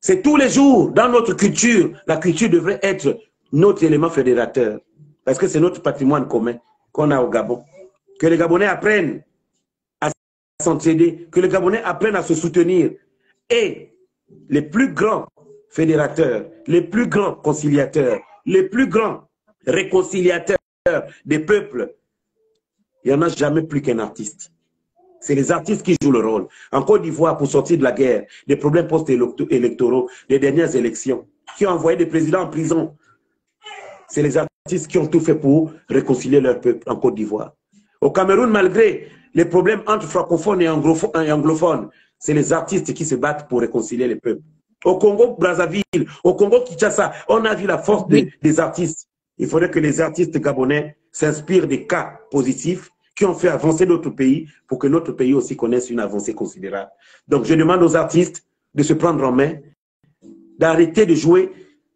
C'est tous les jours dans notre culture. La culture devrait être notre élément fédérateur. Parce que c'est notre patrimoine commun qu'on a au Gabon. Que les Gabonais apprennent à s'entraider, que les Gabonais apprennent à se soutenir. Et les plus grands fédérateurs, les plus grands conciliateurs, les plus grands réconciliateurs des peuples, il n'y en a jamais plus qu'un artiste. C'est les artistes qui jouent le rôle. En Côte d'Ivoire, pour sortir de la guerre, des problèmes post-électoraux, des dernières élections, qui ont envoyé des présidents en prison, c'est les artistes qui ont tout fait pour réconcilier leur peuple en Côte d'Ivoire. Au Cameroun, malgré les problèmes entre francophones et anglophones, c'est les artistes qui se battent pour réconcilier les peuples. Au Congo, Brazzaville, au Congo, Kinshasa, on a vu la force des artistes. Il faudrait que les artistes gabonais s'inspirent des cas positifs qui ont fait avancer notre pays pour que notre pays aussi connaisse une avancée considérable. Donc, je demande aux artistes de se prendre en main, d'arrêter de jouer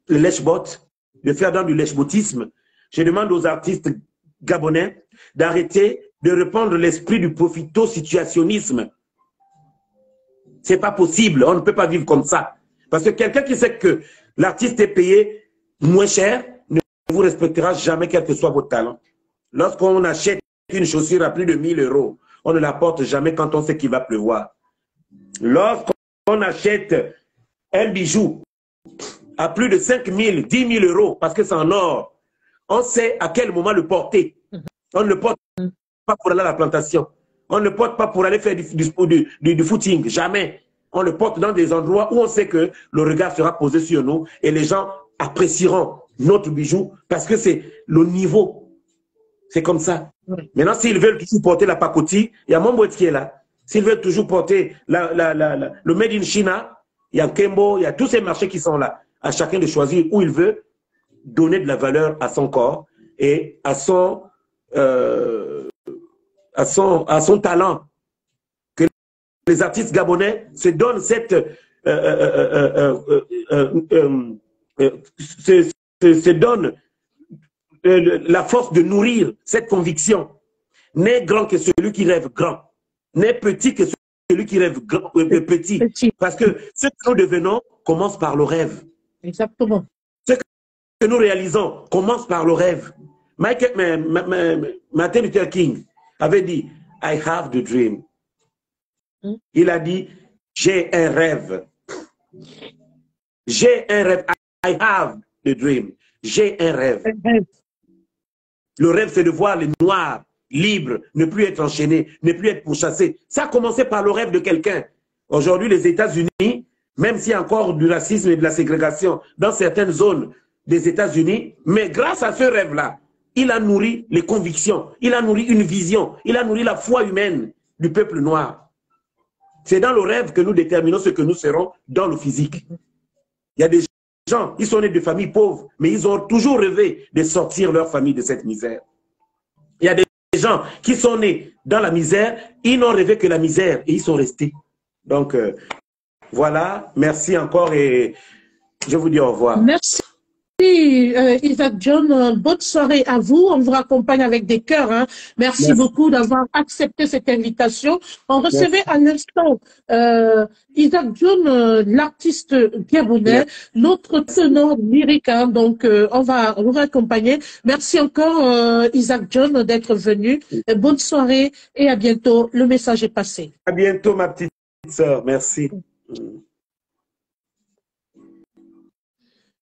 le lèche-bot, de faire dans du lèche-botisme. Je demande aux artistes gabonais d'arrêter de répandre l'esprit du profito-situationnisme. C'est pas possible, on ne peut pas vivre comme ça. Parce que quelqu'un qui sait que l'artiste est payé moins cher ne vous respectera jamais, quel que soit votre talent. Lorsqu'on achète une chaussure à plus de 1000 €, on ne la porte jamais quand on sait qu'il va pleuvoir. Lorsqu'on achète un bijou à plus de 5 000, 10 000 €, parce que c'est en or, on sait à quel moment le porter. On ne le porte pas pour aller à la plantation. On ne le porte pas pour aller faire du footing. Jamais. On le porte dans des endroits où on sait que le regard sera posé sur nous et les gens apprécieront notre bijou parce que c'est le niveau. C'est comme ça. Maintenant, s'ils veulent toujours porter la pacotille, il y a Momboet qui est là. S'ils veulent toujours porter le Made in China, il y a Kembo, il y a tous ces marchés qui sont là. À chacun de choisir où il veut donner de la valeur à son corps et à son talent. Que les artistes gabonais se donnent se donnent la force de nourrir cette conviction. N'est grand que celui qui rêve grand. N'est petit que celui qui rêve petit. Parce que ce que nous devenons commence par le rêve. Exactement. Ce que nous réalisons commence par le rêve. Martin Luther King avait dit « I have the dream ». Il a dit « j'ai un rêve ». J'ai un rêve. I have the dream. J'ai un rêve. Le rêve, c'est de voir les Noirs libres, ne plus être enchaînés, ne plus être pourchassés. Ça a commencé par le rêve de quelqu'un. Aujourd'hui, les États-Unis, même s'il y a encore du racisme et de la ségrégation dans certaines zones des États-Unis, mais grâce à ce rêve-là, il a nourri les convictions, il a nourri une vision, il a nourri la foi humaine du peuple noir. C'est dans le rêve que nous déterminons ce que nous serons dans le physique. Il y a des gens, ils sont nés de familles pauvres, mais ils ont toujours rêvé de sortir leur famille de cette misère. Il y a des gens qui sont nés dans la misère, ils n'ont rêvé que la misère et ils sont restés. Donc, voilà, merci encore et je vous dis au revoir. Merci. Isaac John, bonne soirée à vous. On vous raccompagne avec des cœurs. Hein. Merci beaucoup d'avoir accepté cette invitation. On recevait à l'instant Isaac John, l'artiste gabonais, notre tenor lyrique. Hein. Donc, on va vous raccompagner. Merci encore, Isaac John, d'être venu. Bonne soirée et à bientôt. Le message est passé. À bientôt, ma petite sœur. Merci.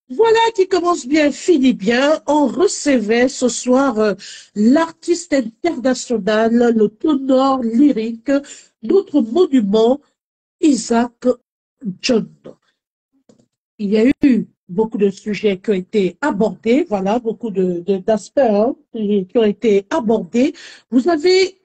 Voilà qui commence bien, finit bien. On recevait ce soir l'artiste international, le ténor lyrique, notre monument, Isaac John. Il y a eu beaucoup de sujets qui ont été abordés, voilà, beaucoup d'aspects qui ont été abordés. Vous avez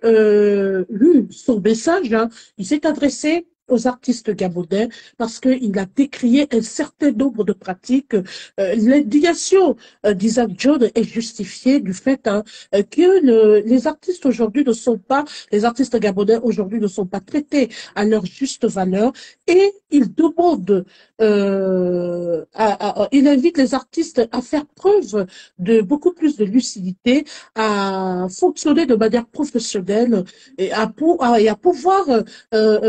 lu son message, hein. Il s'est adressé aux artistes gabonais parce qu'il a décrié un certain nombre de pratiques. L'indignation d'Isaac John est justifiée du fait que les artistes aujourd'hui ne sont pas, les artistes gabonais aujourd'hui ne sont pas traités à leur juste valeur et il demande, il invite les artistes à faire preuve de beaucoup plus de lucidité, à fonctionner de manière professionnelle et à pouvoir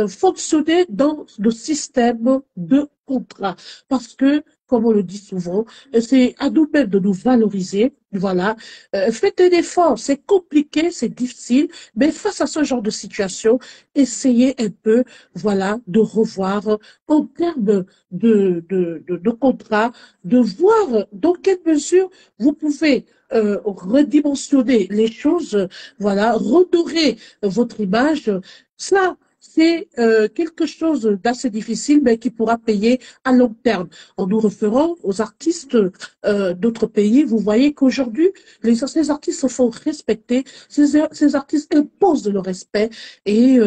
fonctionner dans le système de contrat. Parce que, comme on le dit souvent, c'est à nous-mêmes de nous valoriser. Voilà. Faites un effort. C'est compliqué, c'est difficile, mais face à ce genre de situation, essayez un peu, voilà, de revoir en termes de contrat, de voir dans quelle mesure vous pouvez redimensionner les choses, voilà, redorer votre image. Ça, c'est quelque chose d'assez difficile, mais qui pourra payer à long terme. En nous référant aux artistes d'autres pays, vous voyez qu'aujourd'hui, ces artistes se font respecter, ces artistes imposent le respect et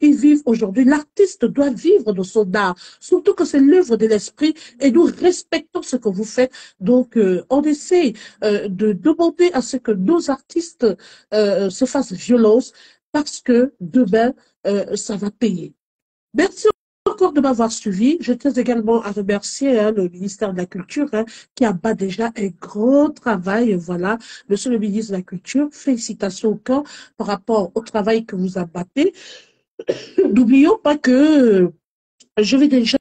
ils vivent aujourd'hui. L'artiste doit vivre de son art, surtout que c'est l'œuvre de l'esprit et nous respectons ce que vous faites. Donc, on essaie de demander à ce que nos artistes se fassent violence parce que demain, ça va payer. Merci encore de m'avoir suivi. Je tiens également à remercier le ministère de la Culture qui abat déjà un grand travail. Voilà, monsieur le ministre de la Culture, félicitations au camp par rapport au travail que vous abattez. N'oublions pas que je vais déjà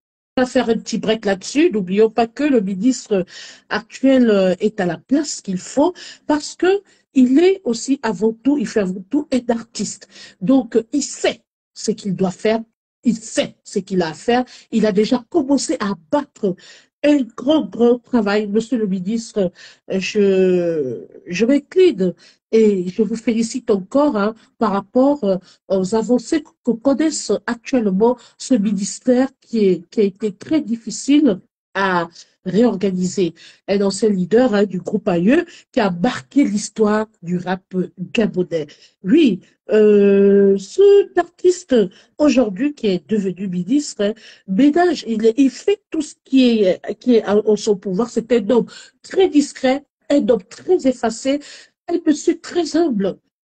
faire un petit break là-dessus. N'oublions pas que le ministre actuel est à la place qu'il faut parce que il est aussi avant tout, il fait avant tout un artiste. Donc, il sait ce qu'il doit faire, il sait ce qu'il a à faire. Il a déjà commencé à battre un grand travail, monsieur le ministre. Je m'incline et je vous félicite encore hein, par rapport aux avancées que connaissent actuellement ce ministère qui a été très difficile à réorganiser. Un ancien leader hein, du groupe AIE qui a marqué l'histoire du rap gabonais. Oui, cet artiste aujourd'hui qui est devenu ministre, hein, Bédage, il fait tout ce qui est en son pouvoir. C'est un homme très discret, un homme très effacé, un monsieur très humble,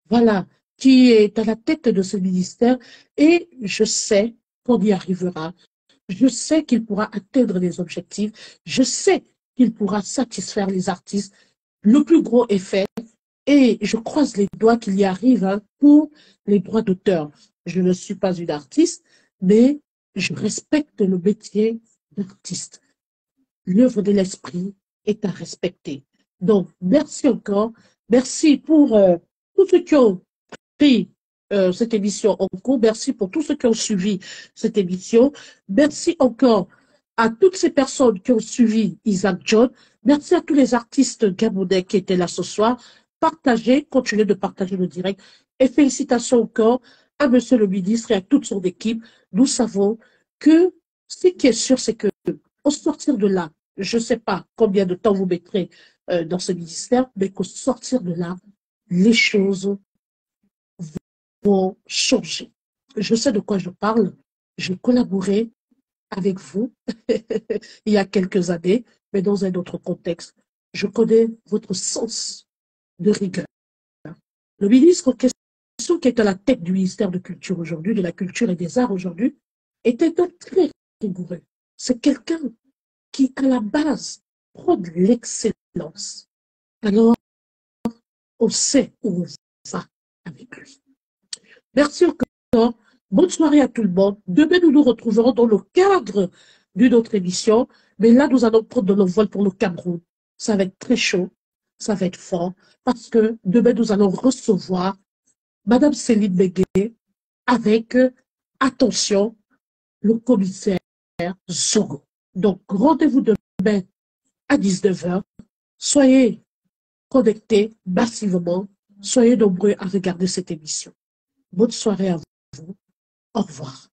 voilà, qui est à la tête de ce ministère. Et je sais qu'on y arrivera. Je sais qu'il pourra atteindre les objectifs. Je sais qu'il pourra satisfaire les artistes. Le plus gros est fait. Et je croise les doigts qu'il y arrive hein, pour les droits d'auteur. Je ne suis pas une artiste, mais je respecte le métier d'artiste. L'œuvre de l'esprit est à respecter. Donc, merci encore. Merci pour tous ceux qui ont pris cette émission en cours. Merci pour tous ceux qui ont suivi cette émission. Merci encore à toutes ces personnes qui ont suivi Isaac John. Merci à tous les artistes gabonais qui étaient là ce soir. Partagez, continuez de partager le direct. Et félicitations encore à monsieur le ministre et à toute son équipe. Nous savons que ce qui est sûr, c'est que au sortir de là, je ne sais pas combien de temps vous mettrez dans ce ministère, mais qu'au sortir de là, les choses vont changer. Je sais de quoi je parle. J'ai collaboré avec vous il y a quelques années, mais dans un autre contexte. Je connais votre sens de rigueur. Le ministre en question qui est à la tête du ministère de Culture aujourd'hui, de la Culture et des Arts aujourd'hui, est un homme très rigoureux. C'est quelqu'un qui, à la base, prône l'excellence. Alors, on sait où on va avec lui. Merci encore. Bonne soirée à tout le monde. Demain, nous nous retrouverons dans le cadre d'une autre émission. Mais là, nous allons prendre le vol pour le Cameroun. Ça va être très chaud. Ça va être fort. Parce que demain, nous allons recevoir Madame Céline Bégué avec, attention, le commissaire Zogo. Donc, rendez-vous demain à 19h. Soyez connectés massivement. Soyez nombreux à regarder cette émission. Bonne soirée à vous. Au revoir.